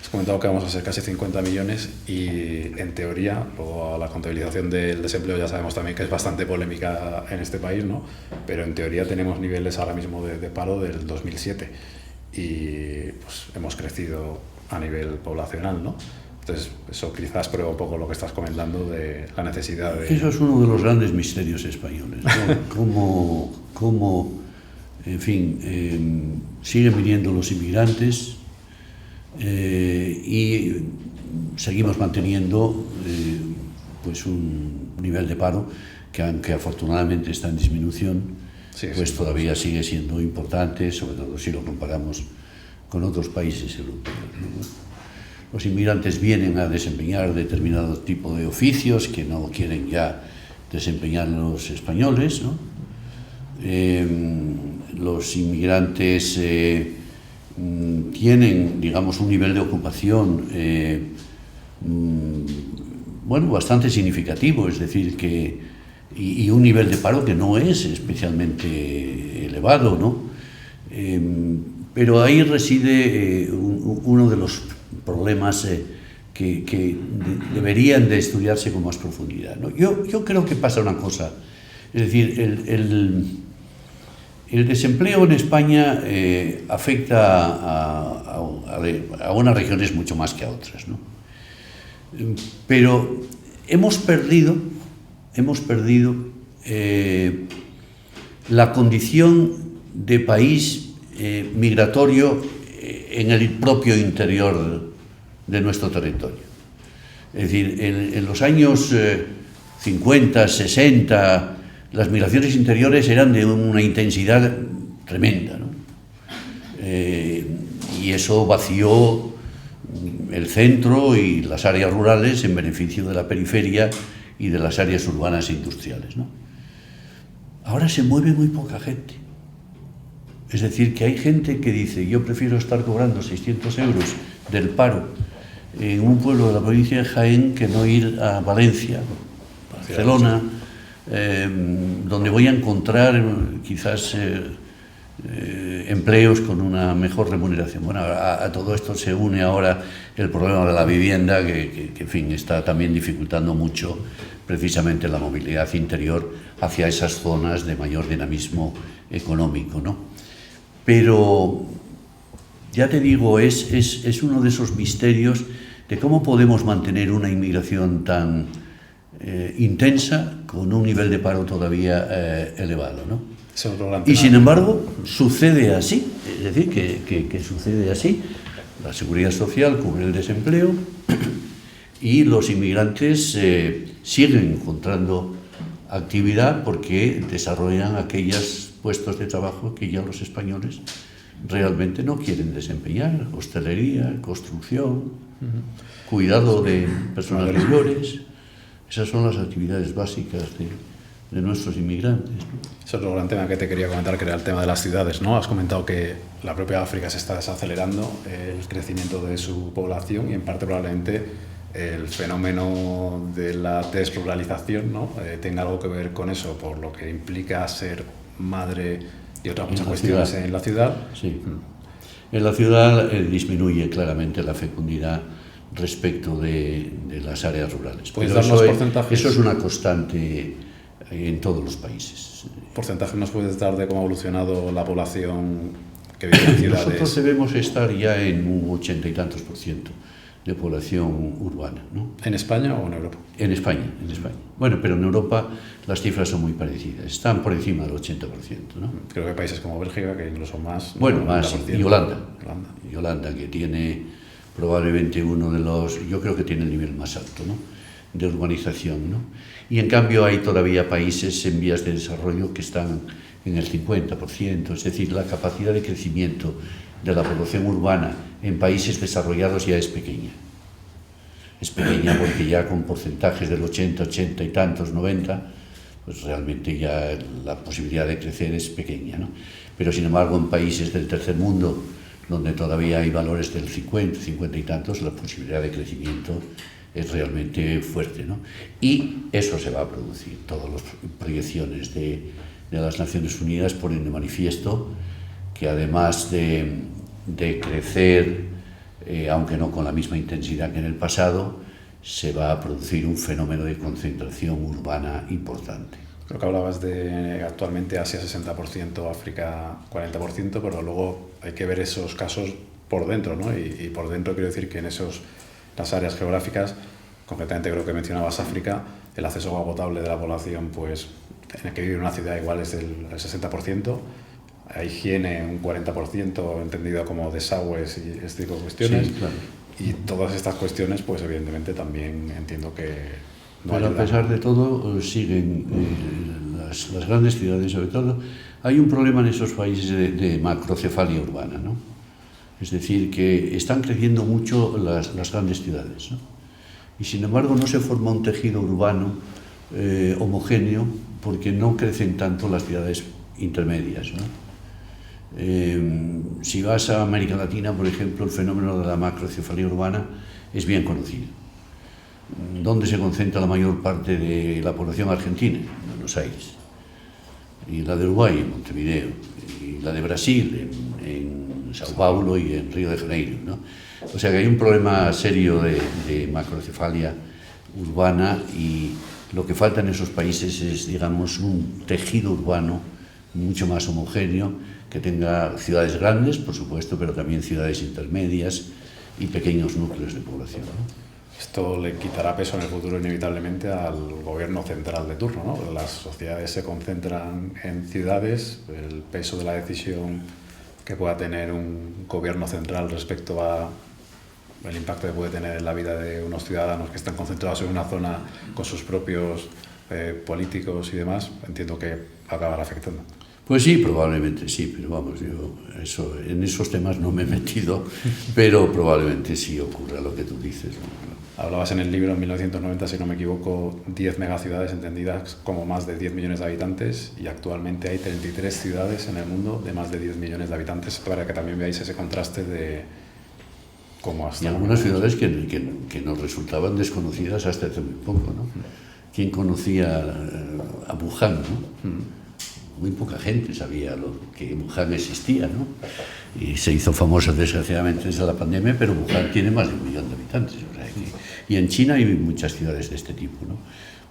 Has comentado que vamos a ser casi 50 millones y, en teoría, luego la contabilización del desempleo ya sabemos también que es bastante polémica en este país, ¿no? Pero en teoría tenemos niveles ahora mismo de paro del 2007 y pues hemos crecido a nivel poblacional, ¿no? Entonces, eso quizás prueba un poco lo que estás comentando de la necesidad de... Eso es uno de los grandes misterios españoles, ¿no? Cómo en fin, siguen viniendo los inmigrantes, y seguimos manteniendo pues un nivel de paro que, aunque afortunadamente está en disminución, pues todavía sigue siendo importante, sobre todo si lo comparamos con otros países europeos, ¿no? Los inmigrantes vienen a desempeñar determinado tipo de oficios que no quieren ya desempeñar los españoles, ¿no? Los inmigrantes tienen, digamos, un nivel de ocupación bueno, bastante significativo, es decir, y un nivel de paro que no es especialmente elevado, ¿no? Pero ahí reside uno de los problemas que deberían de estudiarse con más profundidad, ¿no? Yo creo que pasa una cosa, es decir, el desempleo en España afecta a unas regiones mucho más que a otras, ¿no? Pero hemos perdido la condición de país migratorio en el propio interior de nuestro territorio. Es decir, en los años 50, 60, las migraciones interiores eran de una intensidad tremenda, ¿no? Y eso vació el centro y las áreas rurales en beneficio de la periferia y de las áreas urbanas e industriales, ¿no? Ahora se mueve muy poca gente. Es decir, que hay gente que dice: yo prefiero estar cobrando 600 euros del paro en un pueblo de la provincia de Jaén que no ir a Valencia, Barcelona, donde voy a encontrar quizás empleos con una mejor remuneración. Bueno, a todo esto se une ahora el problema de la vivienda que en fin, está también dificultando mucho precisamente la movilidad interior hacia esas zonas de mayor dinamismo económico, ¿no? Pero ya te digo, es uno de esos misterios de cómo podemos mantener una inmigración tan intensa con un nivel de paro todavía elevado, ¿no? Y sin embargo sucede así, es decir, que sucede así. La seguridad social cubre el desempleo y los inmigrantes siguen encontrando actividad porque desarrollan aquellos puestos de trabajo que ya los españoles realmente no quieren desempeñar: hostelería, construcción, cuidado de personas mayores. Esas son las actividades básicas de nuestros inmigrantes, ¿no? Eso es otro gran tema que te quería comentar, que era el tema de las ciudades, ¿no? Has comentado que la propia África se está desacelerando el crecimiento de su población y en parte probablemente el fenómeno de la desruralización, ¿no? Tenga algo que ver con eso, por lo que implica ser madre y otras muchas cuestiones en la ciudad. Sí. En la ciudad disminuye claramente la fecundidad respecto de las áreas rurales. ¿Puedes dar los porcentajes? Eso es una constante en todos los países. ¿Porcentaje nos puedes dar de cómo ha evolucionado la población que vive en ciudades? Nosotros debemos estar ya en un 80 y tantos % de población urbana, ¿no? ¿En España o en Europa? En España. Bueno, pero en Europa las cifras son muy parecidas, están por encima del 80%, ¿no? Creo que hay países como Bélgica que incluso más. Bueno, más, y Holanda, que tiene probablemente uno de los, yo creo que tiene el nivel más alto, ¿no?, de urbanización, ¿no? Y en cambio hay todavía países en vías de desarrollo que están en el 50%, es decir, la capacidad de crecimiento de la población urbana en países desarrollados ya es pequeña. Es pequeña porque ya con porcentajes del 80 y tantos, 90, pues realmente ya la posibilidad de crecer es pequeña, ¿no? Pero sin embargo en países del tercer mundo, donde todavía hay valores del 50 y tantos, la posibilidad de crecimiento es realmente fuerte, ¿no? Y eso se va a producir. Todas las proyecciones de las Naciones Unidas ponen de manifiesto que además de crecer, aunque no con la misma intensidad que en el pasado, se va a producir un fenómeno de concentración urbana importante. Creo que hablabas de actualmente Asia 60%, África 40%, pero luego hay que ver esos casos por dentro, ¿no? Y por dentro quiero decir que en las áreas geográficas, concretamente creo que mencionabas África, el acceso a agua potable de la población, pues en el que vive en una ciudad igual es del 60%, a higiene un 40%, entendido como desagües y este tipo de cuestiones. Sí, claro. Y todas estas cuestiones, pues evidentemente también entiendo que no Pero ayudan. a pesar de todo, siguen las grandes ciudades, sobre todo. Hay un problema en esos países de macrocefalia urbana, ¿no? Es decir, que están creciendo mucho las grandes ciudades, ¿no? Y sin embargo no se forma un tejido urbano homogéneo porque no crecen tanto las ciudades intermedias, ¿no? Si vas a América Latina, por ejemplo, el fenómeno de la macrocefalia urbana es bien conocido. ¿Dónde se concentra la mayor parte de la población argentina? En Buenos Aires. Y la de Uruguay, en Montevideo. Y la de Brasil, en Sao Paulo y en Río de Janeiro, ¿no? O sea que hay un problema serio de macrocefalia urbana, y lo que falta en esos países es, digamos, un tejido urbano mucho más homogéneo, que tenga ciudades grandes, por supuesto, pero también ciudades intermedias y pequeños núcleos de población, ¿no? Esto le quitará peso en el futuro inevitablemente al gobierno central de turno, ¿no? Las sociedades se concentran en ciudades, el peso de la decisión que pueda tener un gobierno central respecto a el impacto que puede tener en la vida de unos ciudadanos que están concentrados en una zona con sus propios políticos y demás, entiendo que acabará afectando. Pues sí, probablemente sí, pero vamos, yo en esos temas no me he metido, pero probablemente sí ocurra lo que tú dices, ¿no? Hablabas en el libro, en 1990, si no me equivoco, 10 megaciudades entendidas como más de 10 millones de habitantes, y actualmente hay 33 ciudades en el mundo de más de 10 millones de habitantes, para que también veáis ese contraste de cómo hasta... Y algunas ciudades que nos resultaban desconocidas hasta hace muy poco, ¿no? ¿Quién conocía a Wuhan, ¿no? Muy poca gente sabía que Wuhan existía, ¿no? Y se hizo famosa desgraciadamente desde la pandemia, pero Wuhan tiene más de 1 millón de habitantes. O sea y en China hay muchas ciudades de este tipo, ¿no?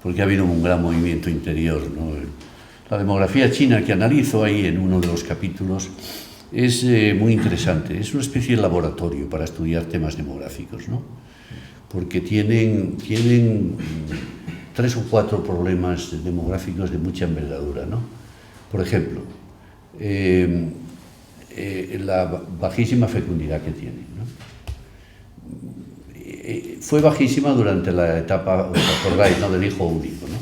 Porque ha habido un gran movimiento interior, ¿no? La demografía china, que analizo ahí en uno de los capítulos, es muy interesante. Es una especie de laboratorio para estudiar temas demográficos, ¿no? Porque tienen 3 o 4 problemas demográficos de mucha envergadura, ¿no? Por ejemplo, la bajísima fecundidad que tienen, ¿no? Fue bajísima durante la etapa, os acordáis, ¿no?, del hijo único, ¿no?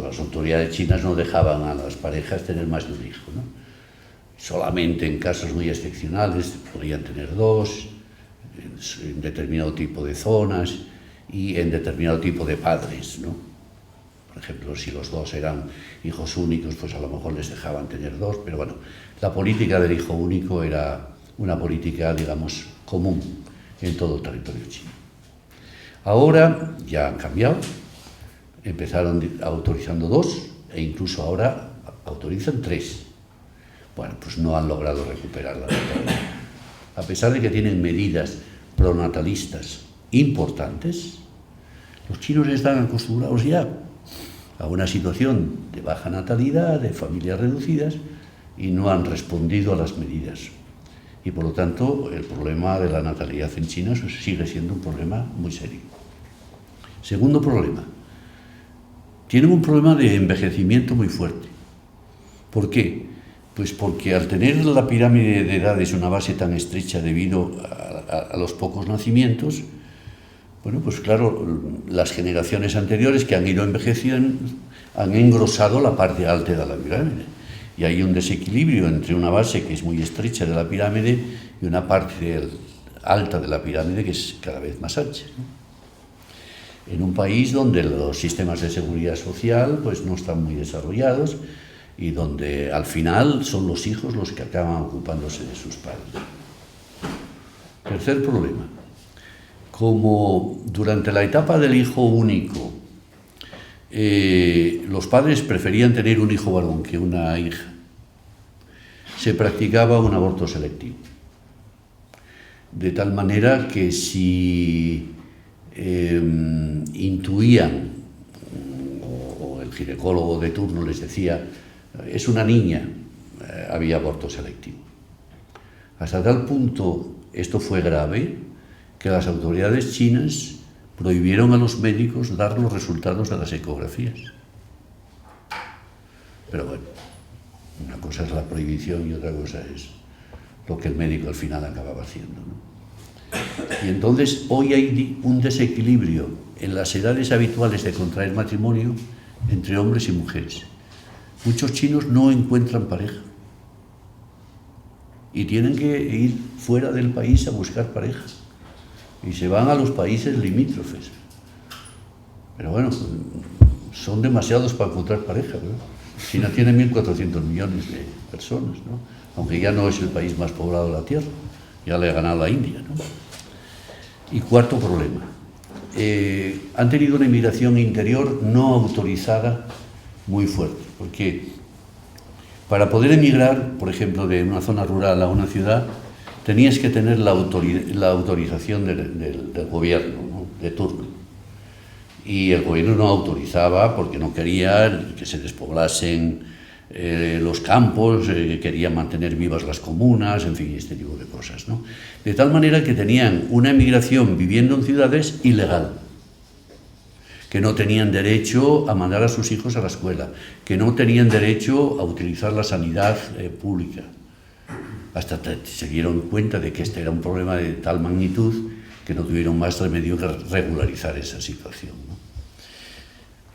Las autoridades chinas no dejaban a las parejas tener más de un hijo, ¿no? Solamente en casos muy excepcionales podían tener 2, en determinado tipo de zonas y en determinado tipo de padres, ¿no? Por ejemplo, si los 2 eran hijos únicos, pues a lo mejor les dejaban tener 2, pero bueno, la política del hijo único era una política, digamos, común en todo el territorio chino. Ahora ya han cambiado, empezaron autorizando 2 e incluso ahora autorizan 3. Bueno, pues no han logrado recuperar la natalidad. A pesar de que tienen medidas pronatalistas importantes, los chinos están acostumbrados ya a una situación de baja natalidad, de familias reducidas, y no han respondido a las medidas. Y por lo tanto, el problema de la natalidad en China sigue siendo un problema muy serio. Segundo problema, tienen un problema de envejecimiento muy fuerte. ¿Por qué? Pues porque al tener la pirámide de edades una base tan estrecha debido a los pocos nacimientos, bueno, pues claro, las generaciones anteriores que han ido envejeciendo han engrosado la parte alta de la pirámide. Y hay un desequilibrio entre una base que es muy estrecha de la pirámide y una parte alta de la pirámide que es cada vez más ancha, ¿no? En un país donde los sistemas de seguridad social pues no están muy desarrollados y donde al final son los hijos los que acaban ocupándose de sus padres. Tercer problema. Como durante la etapa del hijo único los padres preferían tener un hijo varón que una hija, se practicaba un aborto selectivo. De tal manera que si intuían, o el ginecólogo de turno les decía, es una niña, había aborto selectivo. Hasta tal punto esto fue grave que las autoridades chinas prohibieron a los médicos dar los resultados de las ecografías. Pero bueno, una cosa es la prohibición y otra cosa es lo que el médico al final acababa haciendo, ¿no? Y entonces hoy hay un desequilibrio en las edades habituales de contraer matrimonio entre hombres y mujeres. Muchos chinos no encuentran pareja y tienen que ir fuera del país a buscar pareja y se van a los países limítrofes. Pero bueno, son demasiados para encontrar pareja, ¿no? China tiene 1.400 millones de personas, ¿no? Aunque ya no es el país más poblado de la Tierra, ya le ha ganado a India, ¿no? Y cuarto problema, han tenido una inmigración interior no autorizada muy fuerte, porque para poder emigrar, por ejemplo, de una zona rural a una ciudad, tenías que tener la autorización del gobierno, ¿no? De turno. Y el gobierno no autorizaba porque no quería que se despoblasen los campos, querían mantener vivas las comunas, en fin, este tipo de cosas, ¿no? De tal manera que tenían una emigración viviendo en ciudades ilegal, que no tenían derecho a mandar a sus hijos a la escuela, que no tenían derecho a utilizar la sanidad pública, hasta se dieron cuenta de que este era un problema de tal magnitud que no tuvieron más remedio que regularizar esa situación, ¿no?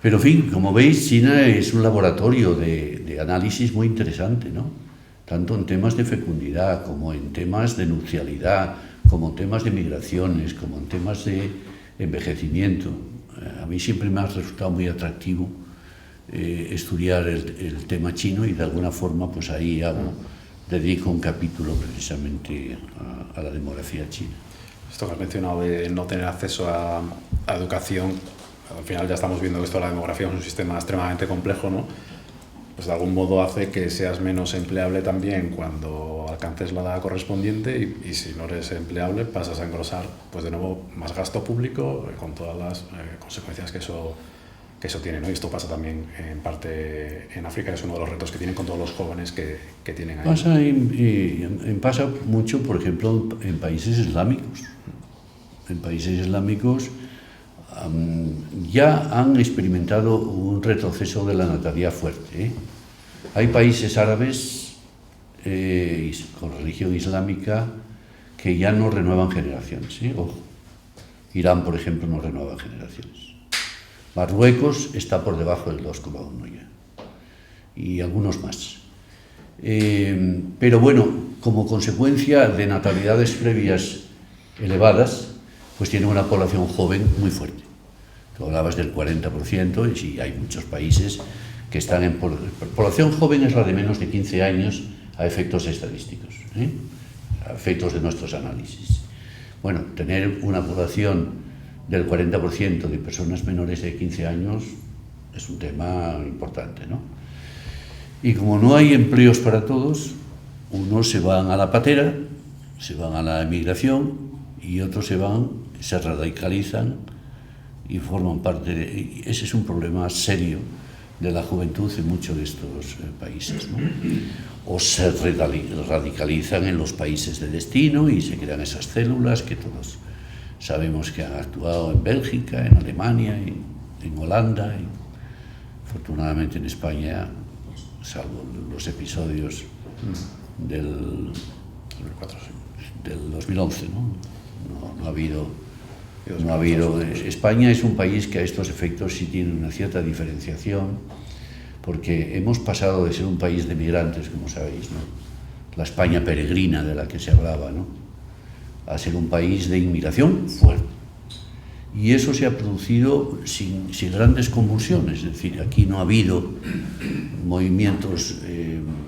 Pero, en fin, como veis, China es un laboratorio de análisis muy interesante, ¿no? Tanto en temas de fecundidad, como en temas de nupcialidad, como en temas de migraciones, como en temas de envejecimiento. A mí siempre me ha resultado muy atractivo estudiar el tema chino y de alguna forma pues ahí dedico un capítulo precisamente a la demografía china. Esto que has mencionado de no tener acceso a educación, al final ya estamos viendo que esto de la demografía es un sistema extremadamente complejo, ¿no? Pues de algún modo hace que seas menos empleable también cuando alcances la edad correspondiente y si no eres empleable pasas a engrosar pues de nuevo más gasto público con todas las consecuencias que eso tiene, ¿no? Y esto pasa también en parte en África, es uno de los retos que tienen con todos los jóvenes que tienen ahí. Pasa mucho, por ejemplo, en países islámicos. En países islámicos ya han experimentado un retroceso de la natalidad fuerte, ¿eh? Hay países árabes con religión islámica que ya no renuevan generaciones, ¿eh? Ojo. Irán, por ejemplo, no renueva generaciones. Marruecos está por debajo del 2,1 ya. Y algunos más. Pero bueno, como consecuencia de natalidades previas elevadas, pues tiene una población joven muy fuerte. Tú hablabas del 40%, y sí, hay muchos países que están en población joven, es la de menos de 15 años a efectos estadísticos, ¿eh? A efectos de nuestros análisis. Bueno, tener una población del 40% de personas menores de 15 años es un tema importante, ¿no? Y como no hay empleos para todos, unos se van a la patera, se van a la emigración y otros se radicalizan y forman parte de... Ese es un problema serio de la juventud en muchos de estos países, ¿no? O se radicalizan en los países de destino y se crean esas células que todos sabemos que han actuado en Bélgica, en Alemania, en Holanda, y afortunadamente en España, salvo los episodios del 2011, ¿no? No ha habido. España es un país que a estos efectos sí tiene una cierta diferenciación, porque hemos pasado de ser un país de migrantes, como sabéis, ¿no? La España peregrina de la que se hablaba, ¿no? A ser un país de inmigración fuerte. Y eso se ha producido sin grandes convulsiones, es decir, aquí no ha habido movimientos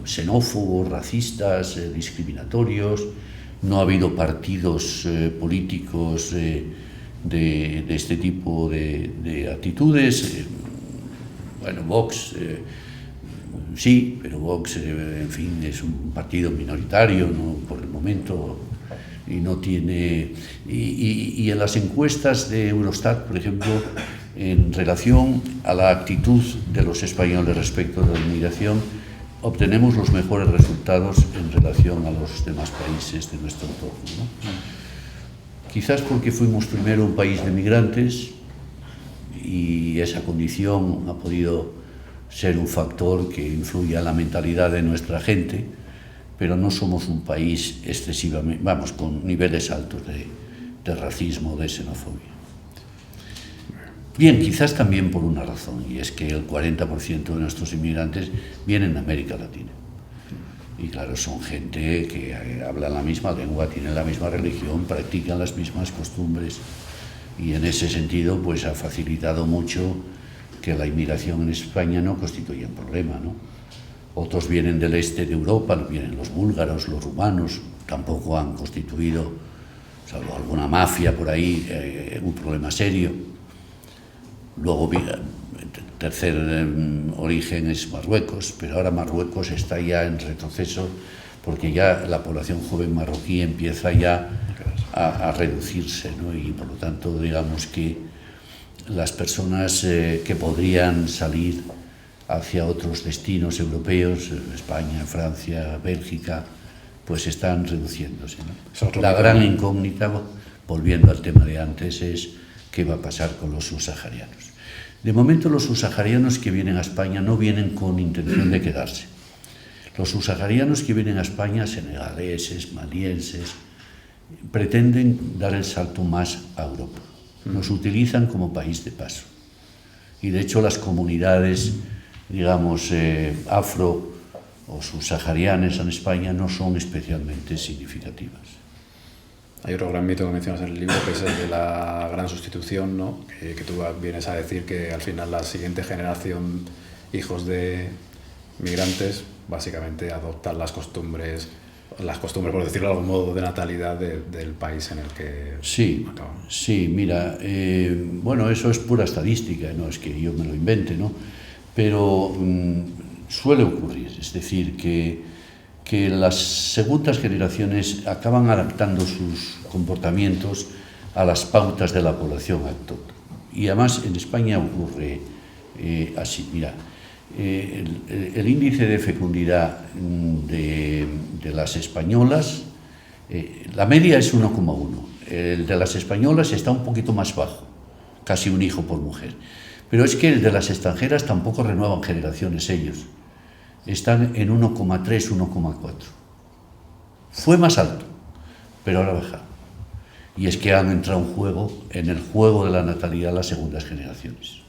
xenófobos, racistas, discriminatorios, no ha habido partidos políticos de este tipo de actitudes. Bueno, Vox, sí, pero Vox, en fin, es un partido minoritario, ¿no? Por el momento, y no tiene... Y en las encuestas de Eurostat, por ejemplo, en relación a la actitud de los españoles respecto de la inmigración, obtenemos los mejores resultados en relación a los demás países de nuestro entorno, ¿no? Quizás porque fuimos primero un país de migrantes y esa condición ha podido ser un factor que influya en la mentalidad de nuestra gente, pero no somos un país excesivamente, vamos, con niveles altos de racismo, de xenofobia. Bien, quizás también por una razón, y es que el 40% de nuestros inmigrantes vienen de América Latina. Y claro, son gente que habla la misma lengua, tienen la misma religión, practican las mismas costumbres, y en ese sentido pues ha facilitado mucho que la inmigración en España no constituya un problema, ¿no? Otros vienen del este de Europa, vienen los búlgaros, los rumanos, tampoco han constituido, salvo alguna mafia por ahí, un problema serio. Luego, tercer origen es Marruecos, pero ahora Marruecos está ya en retroceso porque ya la población joven marroquí empieza ya a reducirse, ¿no? Y por lo tanto, digamos que las personas que podrían salir hacia otros destinos europeos, España, Francia, Bélgica, pues están reduciéndose, ¿no? La gran incógnita, volviendo al tema de antes, es qué va a pasar con los subsaharianos. De momento, los subsaharianos que vienen a España no vienen con intención de quedarse. Los subsaharianos que vienen a España, senegaleses, malienses, pretenden dar el salto más a Europa. Nos utilizan como país de paso. Y de hecho las comunidades, digamos, afro o subsaharianas en España no son especialmente significativas. Hay otro gran mito que mencionas en el libro, que es el de la gran sustitución, ¿no? Que tú vienes a decir que al final la siguiente generación, hijos de migrantes, básicamente adoptan las costumbres, por decirlo de algún modo, de natalidad del país en el que acaban. Sí, mira, bueno, eso es pura estadística, no es que yo me lo invente, ¿no? Pero suele ocurrir, es decir, que las segundas generaciones acaban adaptando sus comportamientos a las pautas de la población autóctona. Y además en España ocurre así, mira, el índice de fecundidad de las españolas, la media es 1,1. El de las españolas está un poquito más bajo, casi un hijo por mujer. Pero es que el de las extranjeras tampoco renuevan generaciones ellos. Están en 1,3, 1,4. Fue más alto, pero ahora baja. Y es que han entrado en el juego de la natalidad las segundas generaciones,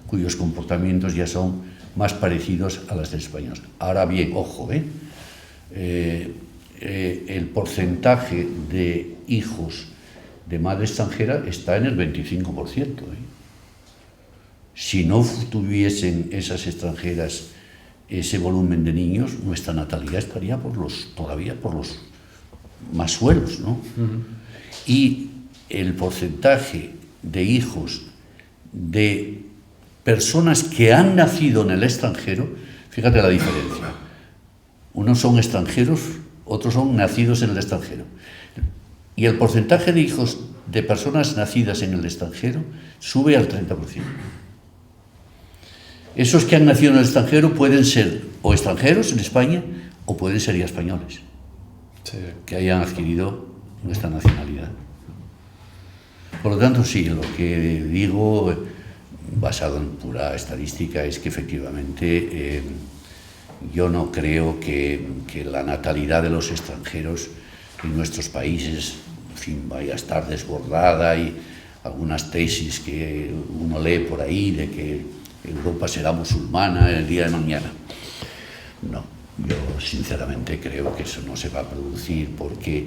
cuyos comportamientos ya son más parecidos a las de españoles. Ahora bien, ojo, el porcentaje de hijos de madre extranjera está en el 25%. Si no tuviesen esas extranjeras ese volumen de niños, nuestra natalidad estaría todavía por los más suelos, ¿no? Y el porcentaje de hijos de personas que han nacido en el extranjero, fíjate la diferencia. Unos son extranjeros, otros son nacidos en el extranjero. Y el porcentaje de hijos de personas nacidas en el extranjero sube al 30%. Esos que han nacido en el extranjero pueden ser o extranjeros en España o pueden ser ya españoles, sí, que hayan adquirido nuestra nacionalidad. Por lo tanto, sí, lo que digo, basado en pura estadística, es que efectivamente yo no creo que la natalidad de los extranjeros en nuestros países, en fin, vaya a estar desbordada, y algunas tesis que uno lee por ahí de que Europa será musulmana el día de mañana. No, yo sinceramente creo que eso no se va a producir porque,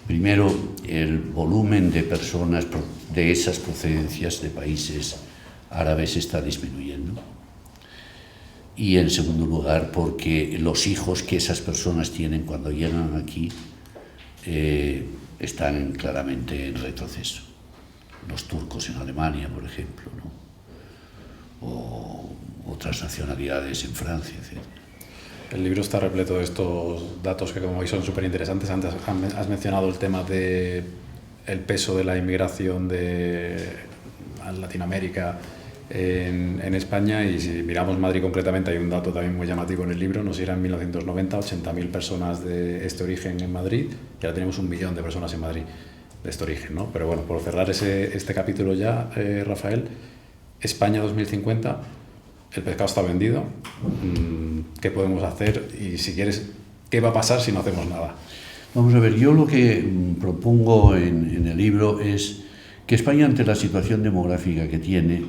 primero, el volumen de personas de esas procedencias de países árabes está disminuyendo. Y en segundo lugar, porque los hijos que esas personas tienen cuando llegan aquí están claramente en retroceso. Los turcos en Alemania, por ejemplo, ¿no? O otras nacionalidades en Francia, etc. El libro está repleto de estos datos que, como veis, son súper interesantes. Antes has mencionado el tema del peso de la inmigración a Latinoamérica en España, y si miramos Madrid concretamente, hay un dato también muy llamativo en el libro. Nos irán en 1990 80.000 personas de este origen en Madrid, y ahora tenemos 1 millón de personas en Madrid de este origen, ¿no? Pero bueno, por cerrar este capítulo ya, Rafael, España 2050, el pescado está vendido, ¿qué podemos hacer? Y si quieres, ¿qué va a pasar si no hacemos nada? Vamos a ver, yo lo que propongo en el libro es que España, ante la situación demográfica que tiene,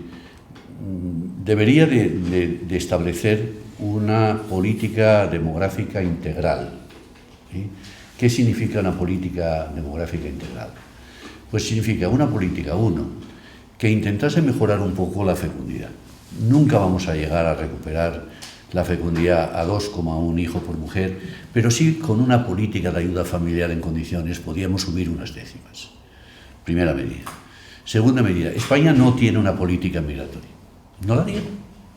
debería de establecer una política demográfica integral. ¿Sí? ¿Qué significa una política demográfica integral? Pues significa una política, que intentase mejorar un poco la fecundidad. Nunca vamos a llegar a recuperar la fecundidad a 2,1 hijos por mujer, pero sí con una política de ayuda familiar en condiciones podíamos subir unas décimas. Primera medida. Segunda medida, España no tiene una política migratoria. No la tiene.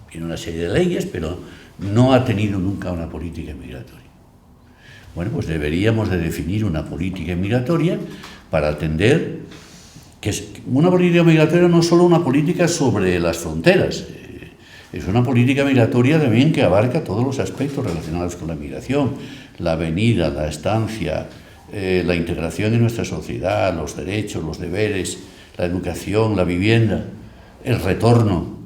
Tiene una serie de leyes, pero no ha tenido nunca una política migratoria. Bueno, pues deberíamos de definir una política migratoria para atender que una política migratoria no es solo una política sobre las fronteras, es una política migratoria también que abarca todos los aspectos relacionados con la migración, la venida, la estancia, la integración en nuestra sociedad, los derechos, los deberes, la educación, la vivienda, el retorno.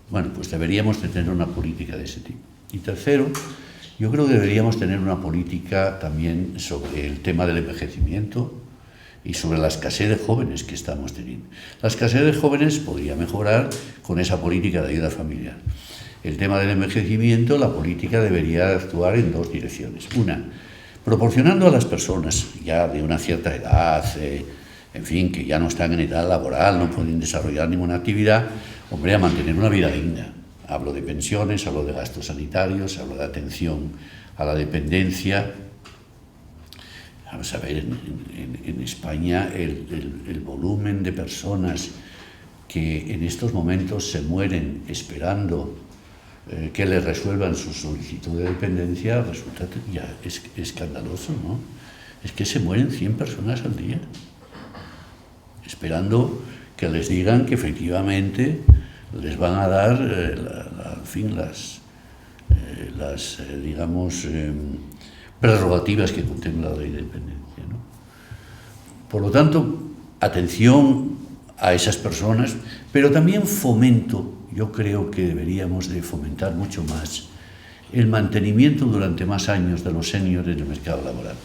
Bueno, pues deberíamos de tener una política de ese tipo. Y tercero, yo creo que deberíamos tener una política también sobre el tema del envejecimiento y sobre la escasez de jóvenes que estamos teniendo. La escasez de jóvenes podría mejorar con esa política de ayuda familiar. El tema del envejecimiento, la política debería actuar en dos direcciones. Una, proporcionando a las personas ya de una cierta edad, en fin, que ya no están en edad laboral, no pueden desarrollar ninguna actividad, hombre, a mantener una vida digna. Hablo de pensiones, hablo de gastos sanitarios, hablo de atención a la dependencia. Vamos a ver, en España el volumen de personas que en estos momentos se mueren esperando que les resuelvan su solicitud de dependencia resulta ya escandaloso, ¿no? Es que se mueren 100 personas al día esperando que les digan que efectivamente les van a dar, en fin, las digamos, prerrogativas que contempla la ley de dependencia, ¿no? Por lo tanto, atención a esas personas, pero también fomento, yo creo que deberíamos de fomentar mucho más el mantenimiento durante más años de los seniors en el mercado laboral.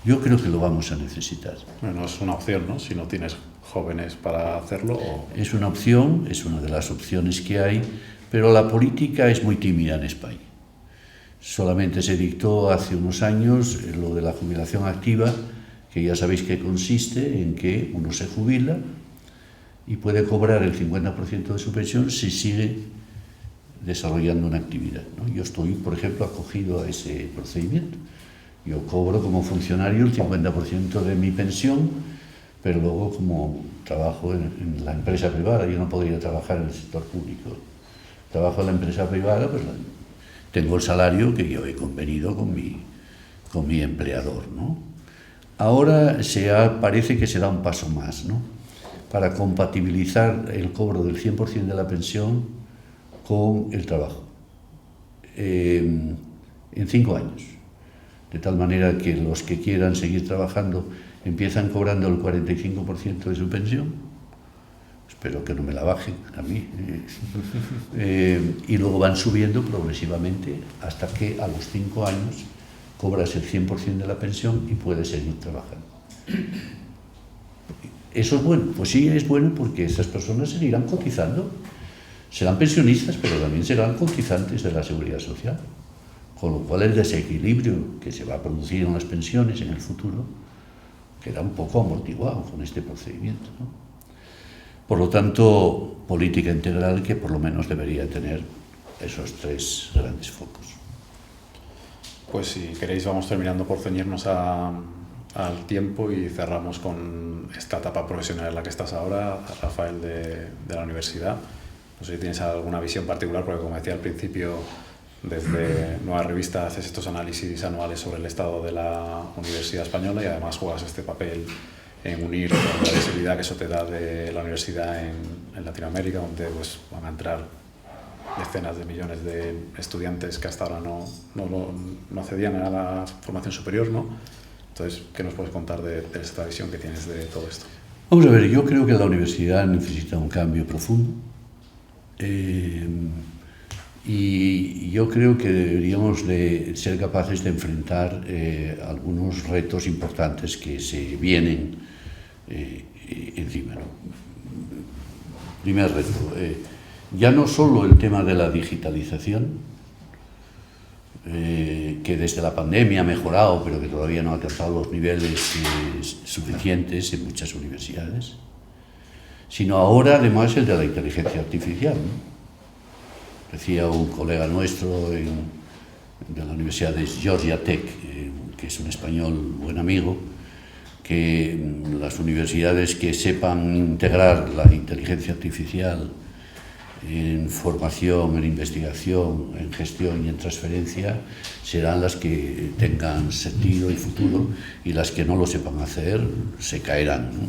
Yo creo que lo vamos a necesitar. Bueno, es una opción, ¿no? Si no tienes jóvenes para hacerlo. Es una opción, es una de las opciones que hay, pero la política es muy tímida en España. Solamente se dictó hace unos años lo de la jubilación activa, que ya sabéis que consiste en que uno se jubila y puede cobrar el 50% de su pensión si sigue desarrollando una actividad, ¿no? Yo estoy, por ejemplo, acogido a ese procedimiento. Yo cobro como funcionario el 50% de mi pensión, pero luego como trabajo en la empresa privada, yo no podría trabajar en el sector público. Trabajo en la empresa privada, pues tengo el salario que yo he convenido con mi empleador, ¿no? Ahora parece que se da un paso más, ¿no? Para compatibilizar el cobro del 100% de la pensión con el trabajo en 5 años. De tal manera que los que quieran seguir trabajando empiezan cobrando el 45% de su pensión. Espero que no me la bajen a mí. Y luego van subiendo progresivamente hasta que a los 5 años cobras el 100% de la pensión y puedes seguir trabajando. ¿Eso es bueno? Pues sí, es bueno porque esas personas seguirán cotizando. Serán pensionistas, pero también serán cotizantes de la Seguridad Social. Con lo cual el desequilibrio que se va a producir en las pensiones en el futuro queda un poco amortiguado con este procedimiento, ¿no? Por lo tanto, política integral que por lo menos debería tener esos 3 grandes focos. Pues si queréis vamos terminando por ceñirnos al tiempo y cerramos con esta etapa profesional en la que estás ahora, Rafael, de la universidad. No sé si tienes alguna visión particular, porque como decía al principio, desde Nueva Revista haces estos análisis anuales sobre el estado de la Universidad Española y además juegas este papel en unir la visibilidad que eso te da de la universidad en Latinoamérica, donde pues, van a entrar decenas de millones de estudiantes que hasta ahora no accedían a la formación superior, ¿no? Entonces, ¿qué nos puedes contar de esta visión que tienes de todo esto? Vamos a ver, yo creo que la universidad necesita un cambio profundo. Y yo creo que deberíamos de ser capaces de enfrentar algunos retos importantes que se vienen encima, ¿no? Primer reto, ya no solo el tema de la digitalización, que desde la pandemia ha mejorado, pero que todavía no ha alcanzado los niveles suficientes en muchas universidades, sino ahora además el de la inteligencia artificial, ¿no? Decía un colega nuestro de la Universidad de Georgia Tech, que es un español buen amigo, que las universidades que sepan integrar la inteligencia artificial en formación, en investigación, en gestión y en transferencia serán las que tengan sentido y futuro, y las que no lo sepan hacer se caerán, ¿no?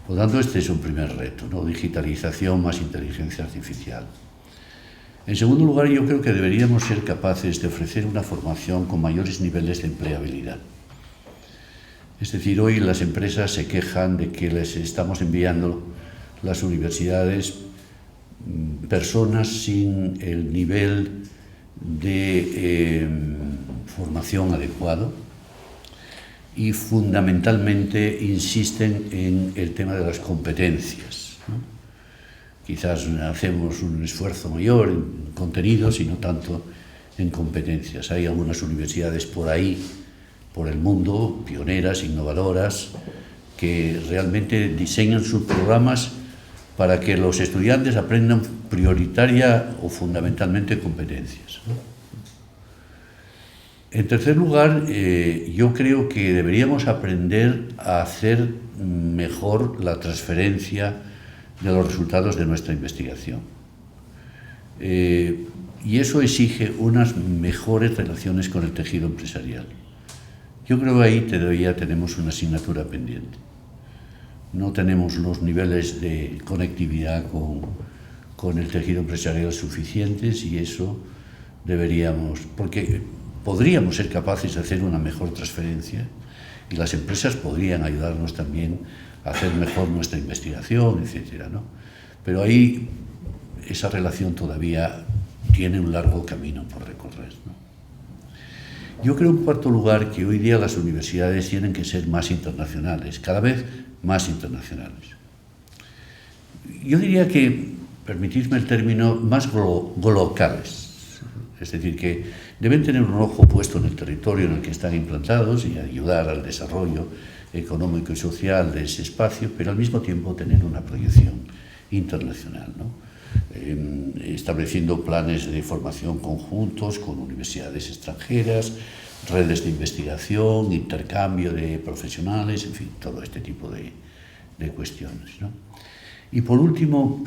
Por lo tanto, este es un primer reto, ¿no? Digitalización más inteligencia artificial. En segundo lugar, yo creo que deberíamos ser capaces de ofrecer una formación con mayores niveles de empleabilidad. Es decir, hoy las empresas se quejan de que les estamos enviando las universidades personas sin el nivel de formación adecuado, y fundamentalmente insisten en el tema de las competencias, ¿no? Quizás hacemos un esfuerzo mayor en contenidos y no tanto en competencias. Hay algunas universidades por ahí, por el mundo, pioneras, innovadoras, que realmente diseñan sus programas para que los estudiantes aprendan prioritaria o fundamentalmente competencias, ¿no? En tercer lugar, yo creo que deberíamos aprender a hacer mejor la transferencia de los resultados de nuestra investigación. Y eso exige unas mejores relaciones con el tejido empresarial. Yo creo que ahí todavía tenemos una asignatura pendiente. No tenemos los niveles de conectividad con el tejido empresarial suficientes, y eso deberíamos, porque podríamos ser capaces de hacer una mejor transferencia y las empresas podrían ayudarnos también a hacer mejor nuestra investigación, etcétera, ¿no? Pero ahí esa relación todavía tiene un largo camino por recorrer, ¿no? Yo creo, en cuarto lugar, que hoy día las universidades tienen que ser más internacionales, cada vez más internacionales. Yo diría que, permitidme el término, más glocales. Es decir, que deben tener un ojo puesto en el territorio en el que están implantados y ayudar al desarrollo económico y social de ese espacio, pero al mismo tiempo tener una proyección internacional, ¿no? Estableciendo planes de formación conjuntos con universidades extranjeras, redes de investigación, intercambio de profesionales, en fin, todo este tipo de cuestiones, ¿no? Y por último,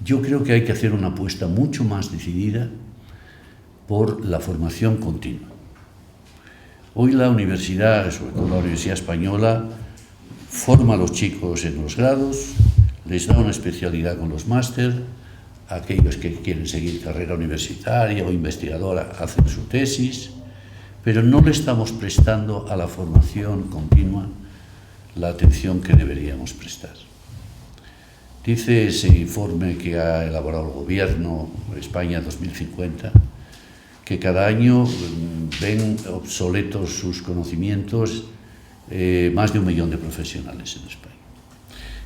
yo creo que hay que hacer una apuesta mucho más decidida por la formación continua. Hoy la universidad, sobre todo la Universidad Española, forma a los chicos en los grados, les da una especialidad con los máster, aquellos que quieren seguir carrera universitaria o investigadora hacen su tesis, pero no le estamos prestando a la formación continua la atención que deberíamos prestar. Dice ese informe que ha elaborado el Gobierno, España 2050, que cada año ven obsoletos sus conocimientos más de 1 millón de profesionales en España.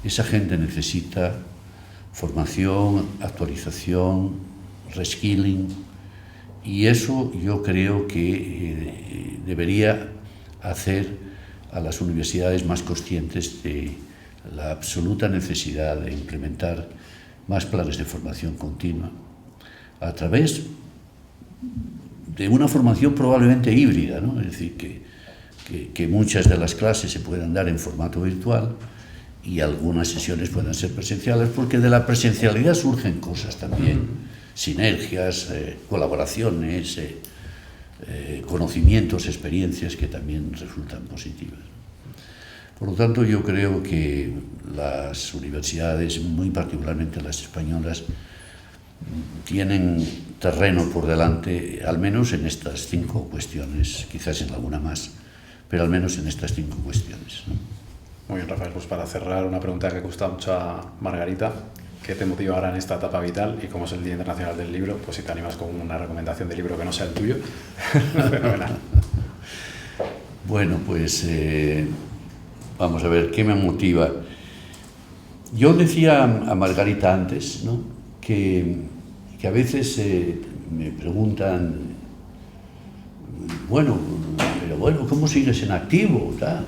Esa gente necesita formación, actualización, reskilling, y eso yo creo que debería hacer a las universidades más conscientes de la absoluta necesidad de implementar más planes de formación continua a través de una formación probablemente híbrida, ¿no? Es decir, que muchas de las clases se puedan dar en formato virtual y algunas sesiones puedan ser presenciales, porque de la presencialidad surgen cosas también, sinergias, colaboraciones, conocimientos, experiencias que también resultan positivas. Por lo tanto, yo creo que las universidades, muy particularmente las españolas, tienen terreno por delante, al menos en estas 5 cuestiones, quizás en alguna más, pero al menos en estas 5 cuestiones, ¿no? Muy bien, Rafael, pues para cerrar, una pregunta que gusta mucho a Margarita. qué te motiva ahora en esta etapa vital, y como es el Día Internacional del Libro, pues si te animas con una recomendación de libro que no sea el tuyo. Fenomenal. Bueno, pues vamos a ver, ¿qué me motiva? Yo decía a Margarita antes, ¿no?, que a veces me preguntan, bueno, ¿cómo sigues en activo? Tal.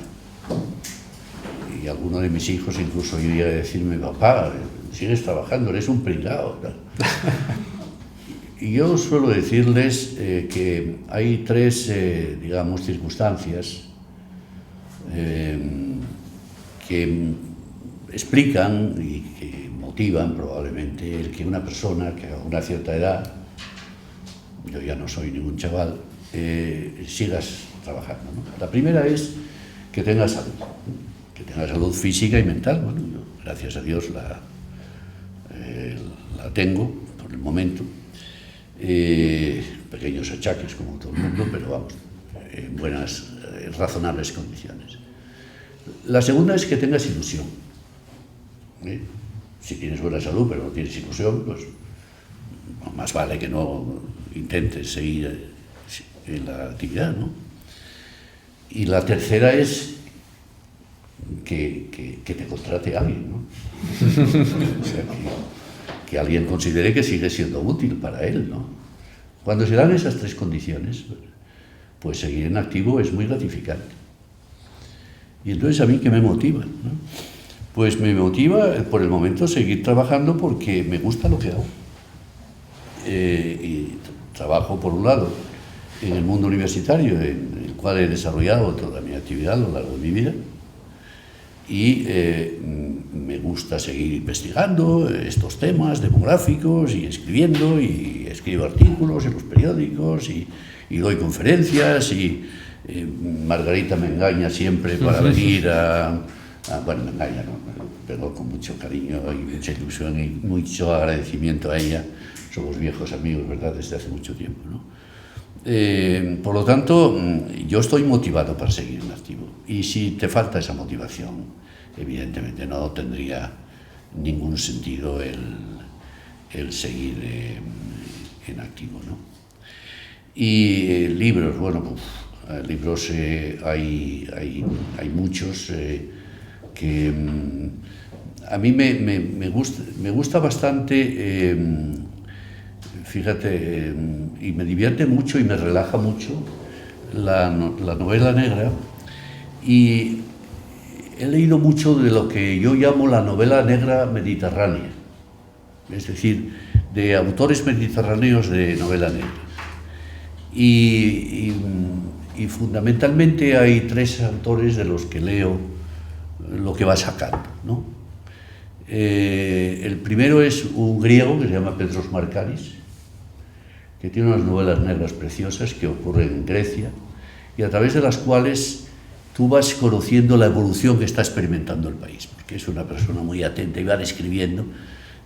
Y alguno de mis hijos incluso llega a decirme, papá, sigues trabajando, eres un pringao. Tal. Y yo suelo decirles que hay tres, digamos, circunstancias que explican y que motivan probablemente el que una persona que a una cierta edad, yo ya no soy ningún chaval, sigas trabajando, ¿no? La primera es que tengas salud física y mental. Bueno, yo, gracias a Dios, la tengo por el momento. Pequeños achaques como todo el mundo, pero vamos, en buenas, razonables condiciones. La segunda es que tengas ilusión. Si tienes buena salud pero no tienes ilusión, pues más vale que no intentes seguir en la actividad, ¿no? Y la tercera es que te contrate alguien, ¿no? O sea, que alguien considere que sigue siendo útil para él, ¿no? Cuando se dan esas tres condiciones, pues seguir en activo es muy gratificante. Y entonces, ¿a mí qué me motiva, ¿no? Pues me motiva por el momento seguir trabajando porque me gusta lo que hago. Y trabajo, por un lado, en el mundo universitario, en el cual he desarrollado toda mi actividad a lo largo de mi vida. Y me gusta seguir investigando estos temas demográficos y escribiendo, y escribo artículos en los periódicos y doy conferencias, y Margarita me engaña siempre para venir bueno, me engaña, ¿no? Pero con mucho cariño y mucha ilusión y mucho agradecimiento a ella. Somos viejos amigos, ¿verdad?, desde hace mucho tiempo, ¿no? Por lo tanto, yo estoy motivado para seguir en activo. Y si te falta esa motivación, evidentemente no tendría ningún sentido el seguir en activo, ¿no? Y libros, bueno, pues, libros hay muchos que a mí me gusta bastante. Fíjate, y me divierte mucho y me relaja mucho la novela negra, y he leído mucho de lo que yo llamo la novela negra mediterránea, es decir, de autores mediterráneos de novela negra. Y fundamentalmente hay tres autores de los que leo lo que va sacando, ¿no? El primero es un griego que se llama Petros Markaris, que tiene unas novelas negras preciosas que ocurren en Grecia y a través de las cuales tú vas conociendo la evolución que está experimentando el país, porque es una persona muy atenta y va describiendo.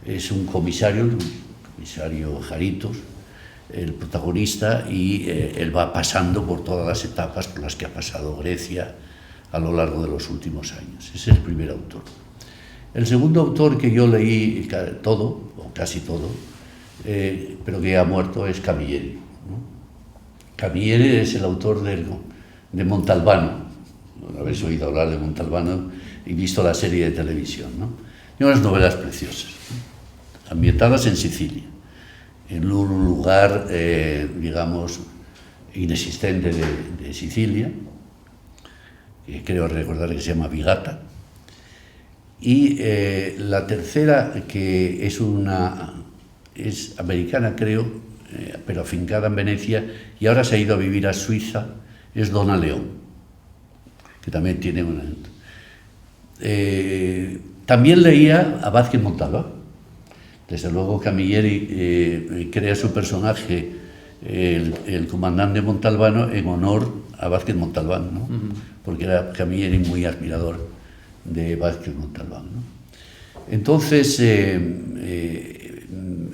Es un comisario, el comisario Jaritos, el protagonista, y él va pasando por todas las etapas por las que ha pasado Grecia a lo largo de los últimos años. Ese es el primer autor. El segundo autor que yo leí todo, o casi todo, pero que ya ha muerto, es Camilleri, ¿no? Camilleri es el autor de Montalbano. Habéis oído hablar de Montalbano y visto la serie de televisión, ¿no? Tiene unas novelas preciosas, ¿no?, ambientadas en Sicilia, en un lugar, digamos, inexistente de Sicilia, que creo recordar que se llama Vigata. Y la tercera, que es americana, creo, pero afincada en Venecia, y ahora se ha ido a vivir a Suiza, es Dona León, que también tiene una... también leía a Vázquez Montalbán. Desde luego Camilleri crea su personaje, el comandante Montalbano, en honor a Vázquez Montalbán, ¿no? Porque era Camilleri muy admirador de Vázquez Montalbán, ¿no? Entonces,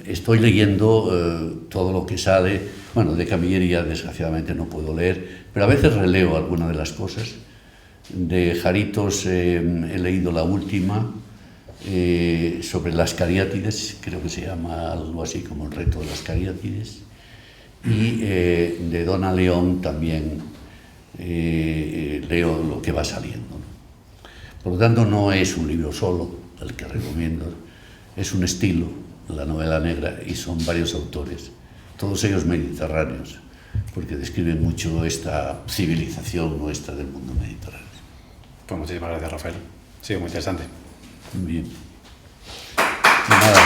estoy leyendo todo lo que sale. Bueno, de Camilleri ya desgraciadamente no puedo leer, pero a veces releo alguna de las cosas. De Jaritos he leído la última, sobre las cariátides, creo que se llama algo así como el reto de las cariátides, y de Donna León también leo lo que va saliendo, ¿no? Por lo tanto, no es un libro solo el que recomiendo, es un estilo, la novela negra, y son varios autores, todos ellos mediterráneos, porque describen mucho esta civilización nuestra del mundo mediterráneo. Pues muchísimas gracias, Rafael. Ha sido muy interesante. Bien. Nada.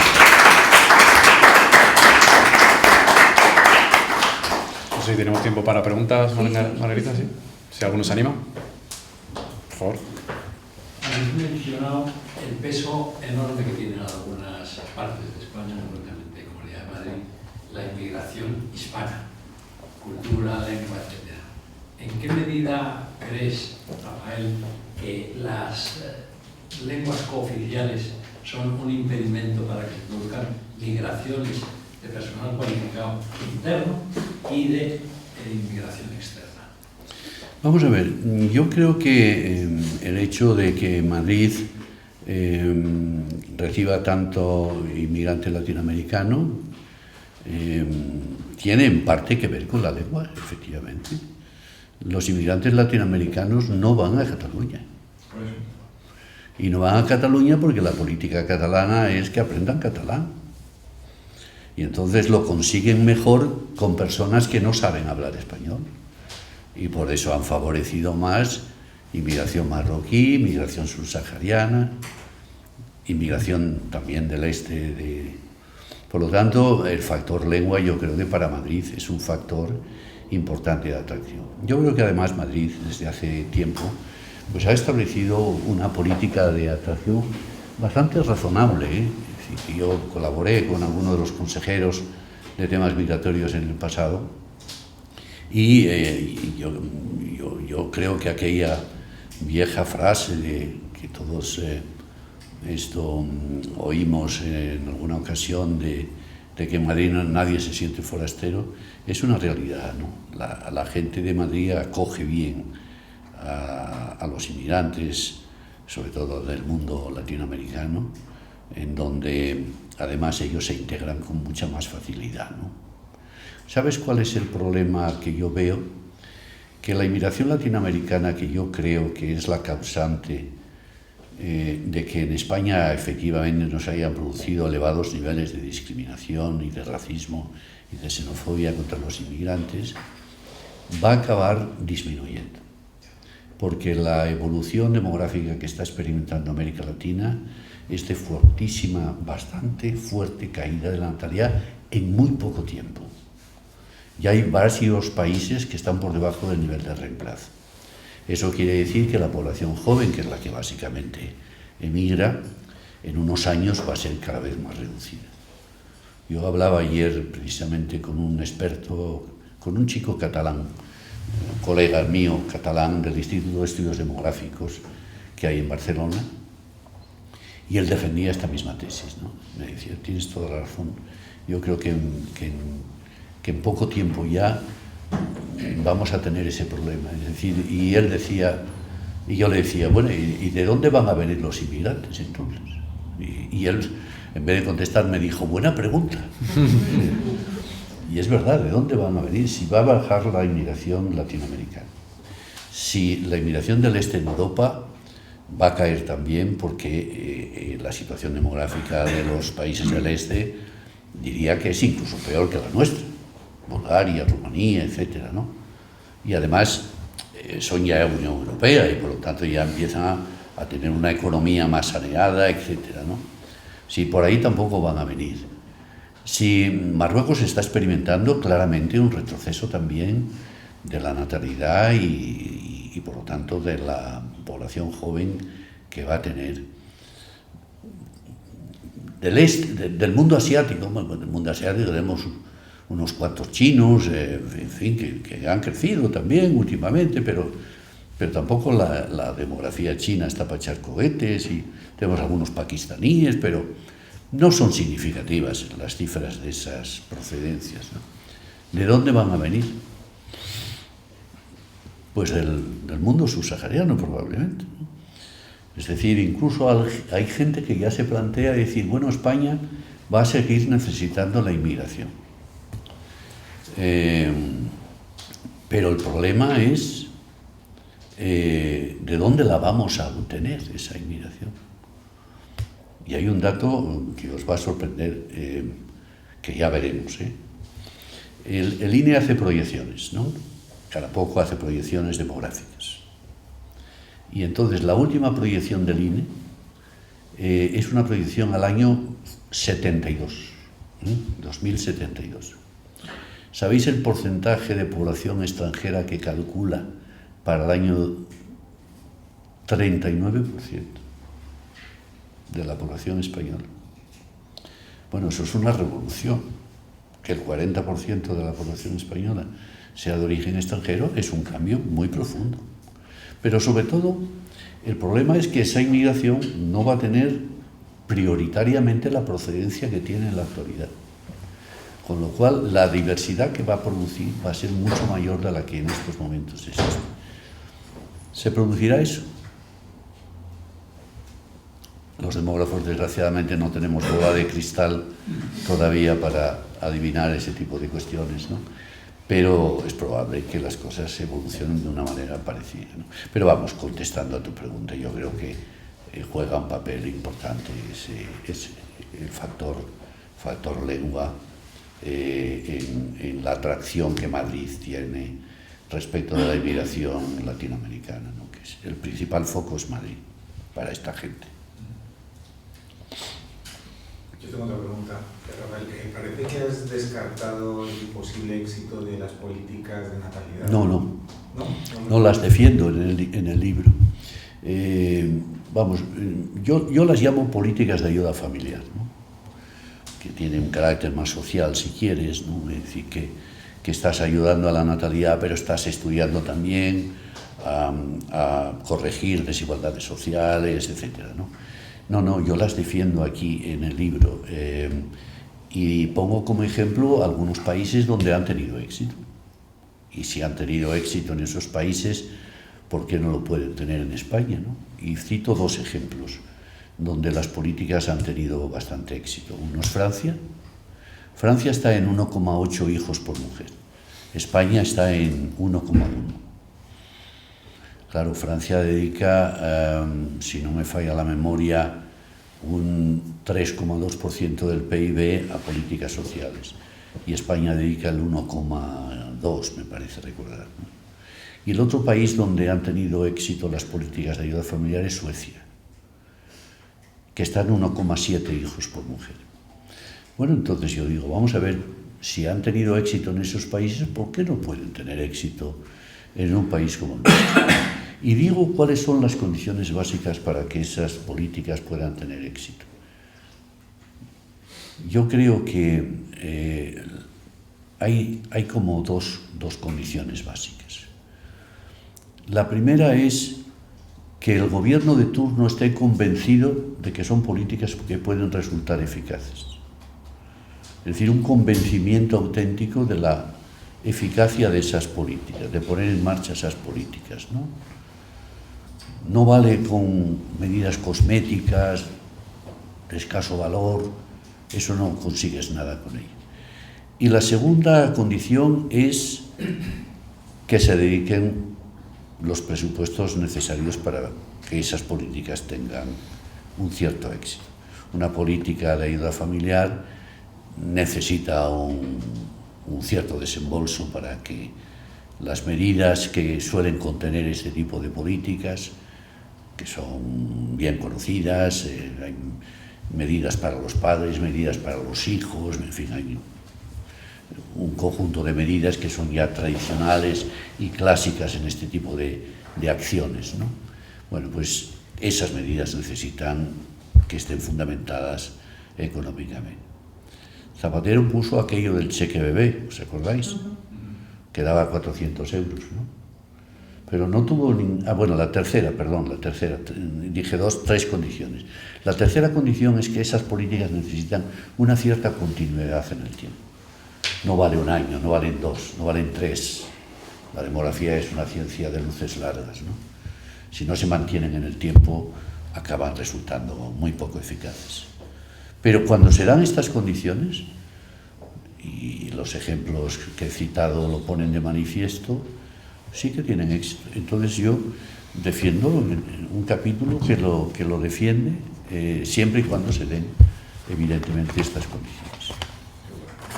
No sé si tenemos tiempo para preguntas, Margarita, ¿sí? Si alguno se anima, por favor. Habéis mencionado el peso enorme que tienen algunas partes de España, concretamente Comunidad de Madrid, la inmigración hispana, cultura, lengua, etc. ¿En qué medida crees, Rafael, que las lenguas cooficiales son un impedimento para que se produzcan migraciones de personal cualificado interno y de inmigración externa? Vamos a ver, yo creo que el hecho de que Madrid reciba tanto inmigrante latinoamericano tiene en parte que ver con la lengua, efectivamente. Los inmigrantes latinoamericanos no van a Cataluña. Y no van a Cataluña porque la política catalana es que aprendan catalán. Y entonces lo consiguen mejor con personas que no saben hablar español. Y por eso han favorecido más inmigración marroquí, inmigración subsahariana, inmigración también del este. Por lo tanto, el factor lengua yo creo que para Madrid es un factor importante de atracción. Yo creo que además Madrid desde hace tiempo pues ha establecido una política de atracción bastante razonable, ¿eh? Es decir, yo colaboré con algunos de los consejeros de temas migratorios en el pasado y yo creo que aquella vieja frase de que todos oímos en alguna ocasión de que en Madrid nadie se siente forastero, es una realidad, ¿no? La gente de Madrid acoge bien a los inmigrantes, sobre todo del mundo latinoamericano, en donde además ellos se integran con mucha más facilidad, ¿no? ¿Sabes cuál es el problema que yo veo? Que la inmigración latinoamericana, que yo creo que es la causante de que en España efectivamente nos hayan producido elevados niveles de discriminación y de racismo y de xenofobia contra los inmigrantes, va a acabar disminuyendo. Porque la evolución demográfica que está experimentando América Latina es de fortísima, bastante fuerte caída de la natalidad en muy poco tiempo. Ya hay varios países que están por debajo del nivel de reemplazo. Eso quiere decir que la población joven, que es la que básicamente emigra, en unos años va a ser cada vez más reducida. Yo hablaba ayer precisamente con un experto, con un chico catalán, un colega mío catalán del Instituto de Estudios Demográficos que hay en Barcelona, y él defendía esta misma tesis, ¿no? Me decía, tienes toda la razón, yo creo que en poco tiempo ya vamos a tener ese problema. Es decir, y él decía, y yo le decía, bueno, ¿y de dónde van a venir los inmigrantes entonces? Y él, en vez de contestar, me dijo, buena pregunta. Y es verdad, ¿de dónde van a venir? Si va a bajar la inmigración latinoamericana, si la inmigración del este en Europa va a caer también, porque la situación demográfica de los países del este diría que es incluso peor que la nuestra, Bulgaria, Rumanía, etcétera, ¿no? Y además son ya Unión Europea y por lo tanto ya empiezan a tener una economía más saneada, etcétera, ¿no? Si por ahí tampoco van a venir. Si Marruecos está experimentando claramente un retroceso también de la natalidad y por lo tanto de la población joven que va a tener. Del este, del mundo asiático, bueno, del mundo asiático tenemos unos cuantos chinos, en fin, que han crecido también últimamente, pero tampoco la demografía china está para echar cohetes, y tenemos algunos pakistaníes, pero no son significativas las cifras de esas procedencias, ¿no? ¿De dónde van a venir? Pues del mundo subsahariano, probablemente, ¿no? Es decir, incluso hay gente que ya se plantea decir, bueno, España va a seguir necesitando la inmigración. Pero el problema es de dónde la vamos a obtener esa inmigración. Y hay un dato que os va a sorprender, que ya veremos. El INE hace proyecciones, ¿no? Cada poco hace proyecciones demográficas. Y entonces la última proyección del INE es una proyección al año 72, 2072. ¿Sabéis el porcentaje de población extranjera que calcula para el año 39% de la población española? Bueno, eso es una revolución. Que el 40% de la población española sea de origen extranjero es un cambio muy profundo. Pero sobre todo, el problema es que esa inmigración no va a tener prioritariamente la procedencia que tiene en la actualidad. Con lo cual, la diversidad que va a producir va a ser mucho mayor de la que en estos momentos existe. ¿Se producirá eso? Los demógrafos, desgraciadamente, no tenemos bola de cristal todavía para adivinar ese tipo de cuestiones, ¿no? Pero es probable que las cosas evolucionen de una manera parecida, ¿no? Pero vamos, contestando a tu pregunta, yo creo que juega un papel importante ese el factor lengua en la atracción que Madrid tiene respecto de la inmigración latinoamericana, ¿no? Que es, el principal foco es Madrid para esta gente. Yo tengo otra pregunta, Rafael. Parece que has descartado el posible éxito de las políticas de natalidad. No las defiendo en el libro. Yo las llamo políticas de ayuda familiar, ¿no? Que tienen un carácter más social, si quieres, ¿no? Es decir, que estás ayudando a la natalidad, pero estás estudiando también a corregir desigualdades sociales, etcétera, ¿no? No, yo las defiendo aquí en el libro y pongo como ejemplo algunos países donde han tenido éxito. Y si han tenido éxito en esos países, ¿por qué no lo pueden tener en España, ¿no? Y cito dos ejemplos donde las políticas han tenido bastante éxito. Uno es Francia. Francia está en 1,8 hijos por mujer. España está en 1,1. Claro, Francia dedica, si no me falla la memoria, un 3,2% del PIB a políticas sociales. Y España dedica el 1,2, me parece recordar, ¿no? Y el otro país donde han tenido éxito las políticas de ayuda familiar es Suecia, que está en 1,7 hijos por mujer. Bueno, entonces yo digo, vamos a ver, si han tenido éxito en esos países, ¿por qué no pueden tener éxito en un país como el nuestro? Y digo cuáles son las condiciones básicas para que esas políticas puedan tener éxito. Yo creo que hay como dos condiciones básicas. La primera es que el gobierno de turno esté convencido de que son políticas que pueden resultar eficaces. Es decir, un convencimiento auténtico de la eficacia de esas políticas, de poner en marcha esas políticas, ¿no? No vale con medidas cosméticas, de escaso valor, eso no consigues nada con ello. Y la segunda condición es que se dediquen los presupuestos necesarios para que esas políticas tengan un cierto éxito. Una política de ayuda familiar necesita un cierto desembolso para que las medidas que suelen contener este tipo de políticas, que son bien conocidas, hay medidas para los padres, medidas para los hijos, en fin, hay un conjunto de medidas que son ya tradicionales y clásicas en este tipo de acciones, ¿no? Bueno, pues esas medidas necesitan que estén fundamentadas económicamente. Zapatero puso aquello del cheque bebé, ¿os acordáis? Que daba 400 euros, ¿no? Pero no tuvo la tercera, dije tres condiciones. La tercera condición es que esas políticas necesitan una cierta continuidad en el tiempo. No vale un año, no valen 2, no valen 3. La demografía es una ciencia de luces largas, ¿no? Si no se mantienen en el tiempo, acaban resultando muy poco eficaces. Pero cuando se dan estas condiciones, y los ejemplos que he citado lo ponen de manifiesto, sí que tienen éxito. Entonces yo defiendo un capítulo que lo defiende siempre y cuando se den evidentemente estas condiciones.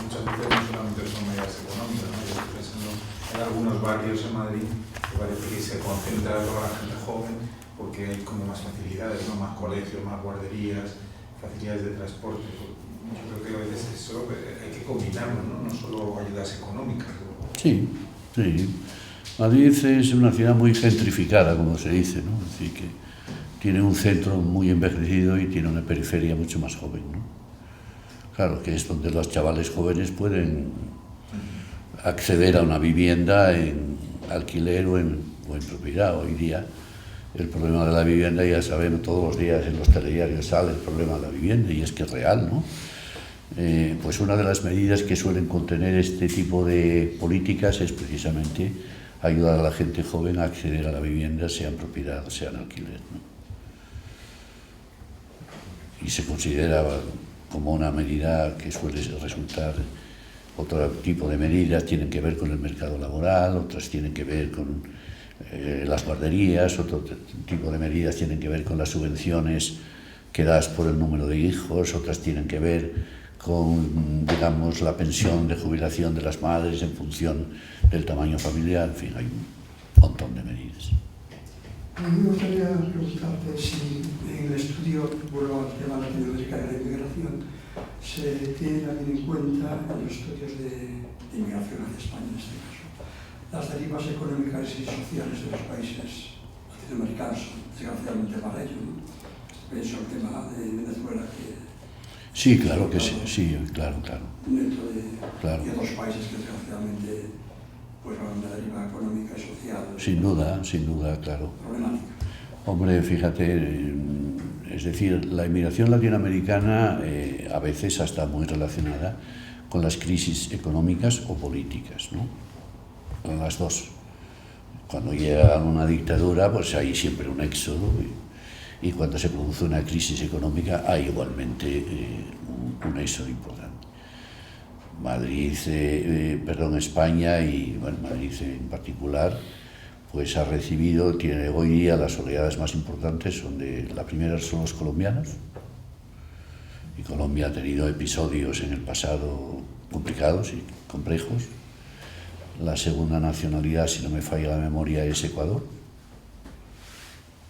Muchas veces no solamente son medidas económicas, ¿no? Yo estoy pensando en algunos barrios en Madrid que parece que se concentra toda la gente joven porque hay como más facilidades, ¿no? Más colegios, más guarderías, facilidades de transporte. Yo creo que a veces eso hay que combinarlo, ¿no? No solo ayudas económicas, ¿no? Sí, sí. Madrid es una ciudad muy gentrificada, como se dice, ¿no? Es decir, que tiene un centro muy envejecido y tiene una periferia mucho más joven, ¿no? Claro, que es donde los chavales jóvenes pueden acceder a una vivienda en alquiler o en propiedad. Hoy día el problema de la vivienda, ya sabemos, todos los días en los telediarios sale el problema de la vivienda y es que es real, ¿no? Pues una de las medidas que suelen contener este tipo de políticas es precisamente ayudar a la gente joven a acceder a la vivienda, sea en propiedad o sea en alquiler, ¿no? Y se considera como una medida que suele resultar. Otro tipo de medidas tienen que ver con el mercado laboral, otras tienen que ver con las guarderías, otro tipo de medidas tienen que ver con las subvenciones que das por el número de hijos, otras tienen que ver con, digamos, la pensión de jubilación de las madres en función del tamaño familiar. En fin, hay un montón de medidas. A mí me gustaría preguntarte si en el estudio, vuelvo al tema latinoamericano de la inmigración, se tiene también en cuenta en los estudios de inmigración hacia España, en este caso, las derivas económicas y sociales de los países latinoamericanos, desgraciadamente para ellos, ¿no? Pienso el tema de Venezuela, que sí, claro que sí, sí, claro. Dentro de claro. Y otros países que desgraciadamente pues van una deriva económica y social. Sin duda, claro. Problemática. Hombre, fíjate, es decir, la inmigración latinoamericana a veces está muy relacionada con las crisis económicas o políticas, ¿no? Con las dos. Cuando llega una dictadura, pues hay siempre un éxodo. Y cuando se produce una crisis económica hay igualmente un éxodo importante. España y bueno, Madrid en particular, pues ha recibido, tiene hoy día las oleadas más importantes, la primera son los colombianos, y Colombia ha tenido episodios en el pasado complicados y complejos. La segunda nacionalidad, si no me falla la memoria, es Ecuador.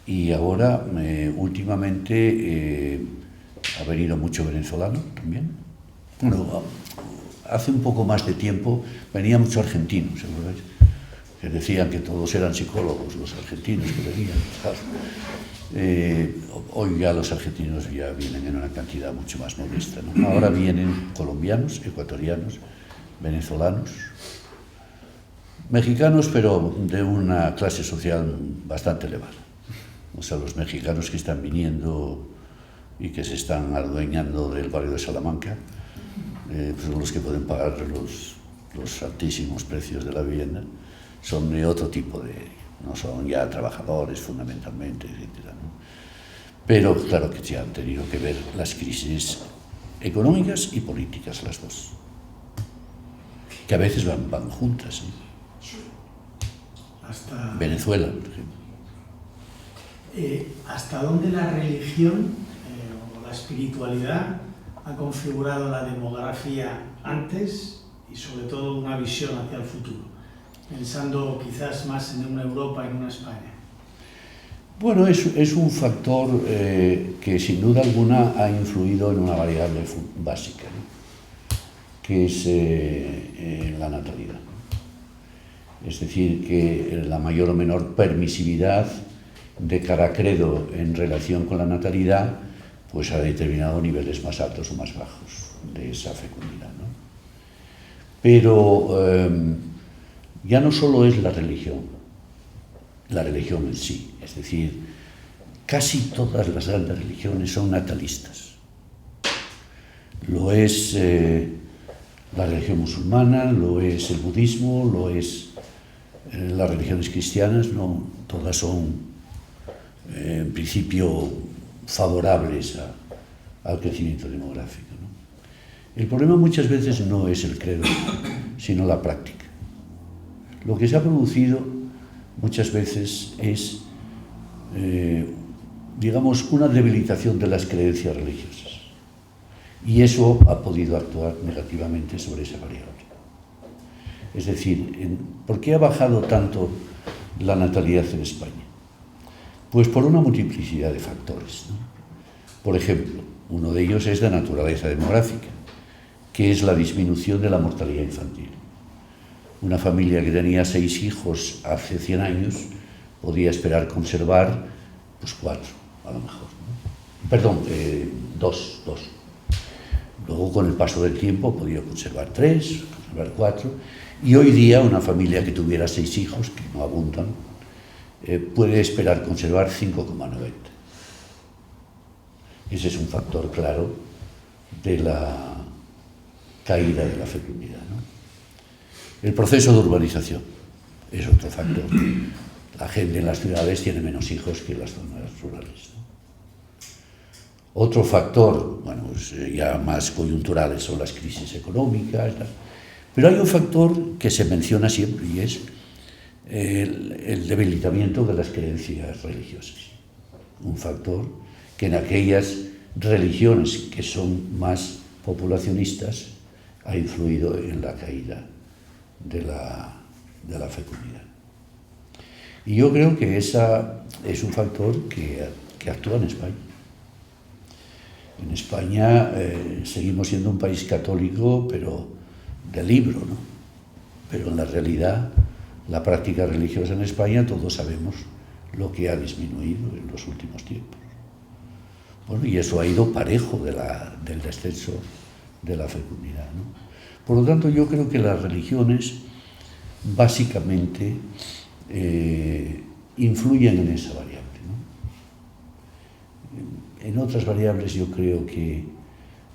Y ahora, últimamente, ha venido mucho venezolano también. Bueno, hace un poco más de tiempo venía mucho argentino, ¿sabes? Que decían que todos eran psicólogos, los argentinos que venían. Hoy ya los argentinos ya vienen en una cantidad mucho más modesta, ¿no? Ahora vienen colombianos, ecuatorianos, venezolanos, mexicanos, pero de una clase social bastante elevada. O sea, los mexicanos que están viniendo y que se están adueñando del barrio de Salamanca, son los que pueden pagar los altísimos precios de la vivienda, son de otro tipo no son ya trabajadores fundamentalmente, etcétera, ¿no? Pero claro que ya han tenido que ver las crisis económicas y políticas, las dos, que a veces van juntas, ¿eh? Hasta Venezuela, por ejemplo. ¿Hasta dónde la religión o la espiritualidad ha configurado la demografía antes y sobre todo una visión hacia el futuro, pensando quizás más en una Europa y en una España? Bueno, es un factor que sin duda alguna ha influido en una variable básica, ¿no? Que es la natalidad. Es decir, que la mayor o menor permisividad de cada credo en relación con la natalidad pues ha determinado niveles más altos o más bajos de esa fecundidad, ¿no? Pero ya no solo es la religión en sí, es decir, casi todas las grandes religiones son natalistas. Lo es la religión musulmana, lo es el budismo, lo es las religiones cristianas, no todas son en principio favorables al crecimiento demográfico, ¿no? El problema muchas veces no es el credo, sino la práctica. Lo que se ha producido muchas veces es, digamos, una debilitación de las creencias religiosas. Y eso ha podido actuar negativamente sobre esa variable. Es decir, ¿por qué ha bajado tanto la natalidad en España? Pues por una multiplicidad de factores, ¿no? Por ejemplo, uno de ellos es de naturaleza demográfica, que es la disminución de la mortalidad infantil. Una familia que tenía 6 hijos hace 100 años podía esperar conservar pues 4, a lo mejor, ¿no? Perdón, 2. Luego, con el paso del tiempo, podía conservar 3, conservar 4, y hoy día una familia que tuviera 6 hijos, que no abundan, puede esperar conservar 5,90. Ese es un factor claro de la caída de la fecundidad, ¿no? El proceso de urbanización es otro factor. La gente en las ciudades tiene menos hijos que en las zonas rurales, ¿no? Otro factor, bueno, pues ya más coyunturales, son las crisis económicas, ¿no? Pero hay un factor que se menciona siempre y es el debilitamiento de las creencias religiosas. Un factor que en aquellas religiones que son más populacionistas ha influido en la caída de la fecundidad. Y yo creo que esa es un factor que actúa en España. En España seguimos siendo un país católico, pero de libro, ¿no? Pero en la realidad, la práctica religiosa en España, todos sabemos lo que ha disminuido en los últimos tiempos. Bueno, y eso ha ido parejo del descenso de la fecundidad, ¿no? Por lo tanto, yo creo que las religiones básicamente influyen en esa variable, ¿no? En otras variables yo creo que,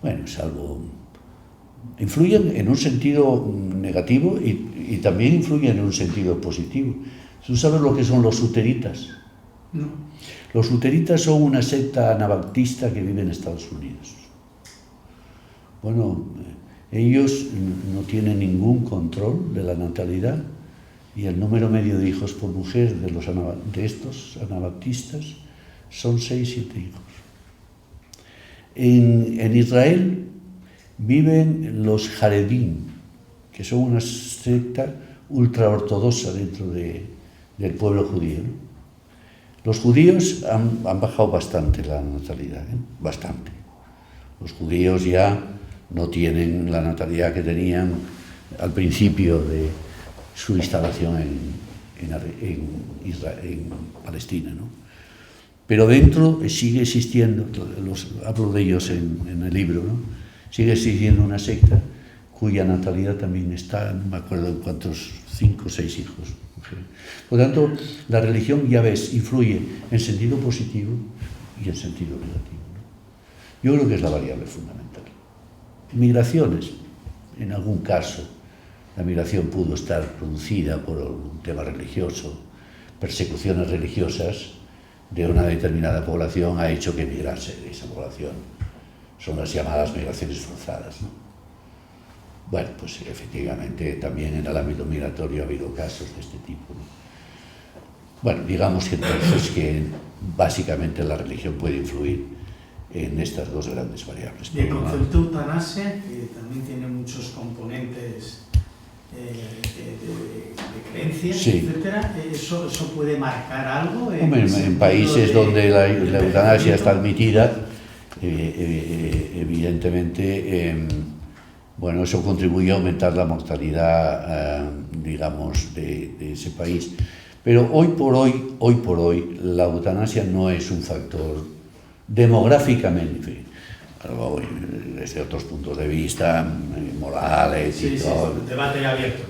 bueno, salvo... influyen en un sentido negativo y también influyen en un sentido positivo. ¿Tú sabes lo que son los luteritas? No. Los luteritas son una secta anabaptista que vive en Estados Unidos. Bueno, ellos no tienen ningún control de la natalidad y el número medio de hijos por mujer de estos anabaptistas son 6-7 hijos. En Israel viven los Haredim, que son una secta ultraortodoxa dentro del pueblo judío, ¿no? Los judíos han bajado bastante la natalidad, ¿eh? Bastante. Los judíos ya no tienen la natalidad que tenían al principio de su instalación en Palestina, ¿no? Pero dentro sigue existiendo, hablo de ellos en el libro, ¿no? Sigue existiendo una secta cuya natalidad también está, no me acuerdo en cuántos, 5 o 6 hijos. Por lo tanto, la religión, ya ves, influye en sentido positivo y en sentido negativo, ¿no? Yo creo que es la variable fundamental. Migraciones, en algún caso, la migración pudo estar producida por un tema religioso, persecuciones religiosas de una determinada población ha hecho que emigrase de esa población. Son las llamadas migraciones forzadas, ¿no? Bueno, pues efectivamente también en el ámbito migratorio ha habido casos de este tipo, ¿no? Bueno, digamos que entonces que básicamente la religión puede influir en estas dos grandes variables. Y el concepto de eutanasia, que también tiene muchos componentes de creencias, sí, etcétera, ¿eso puede marcar algo? En países donde la eutanasia está admitida, evidentemente, bueno, eso contribuye a aumentar la mortalidad, digamos, de ese país. Pero hoy por hoy, la eutanasia no es un factor demográficamente, desde otros puntos de vista, morales y todo. Sí, debate abierto.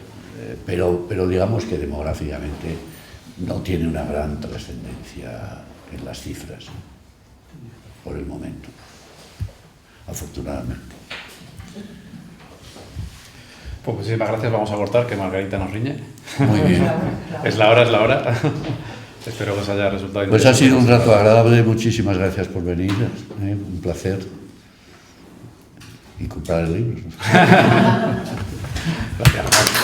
Pero digamos que demográficamente no tiene una gran trascendencia en las cifras, ¿no? Por el momento, afortunadamente. Pues muchísimas gracias, vamos a cortar, que Margarita nos riñe. Muy bien. Es la hora. Espero que os haya resultado Pues ha interesante. sido un rato agradable, muchísimas gracias por venir, un placer. Y comprar el libro. Gracias.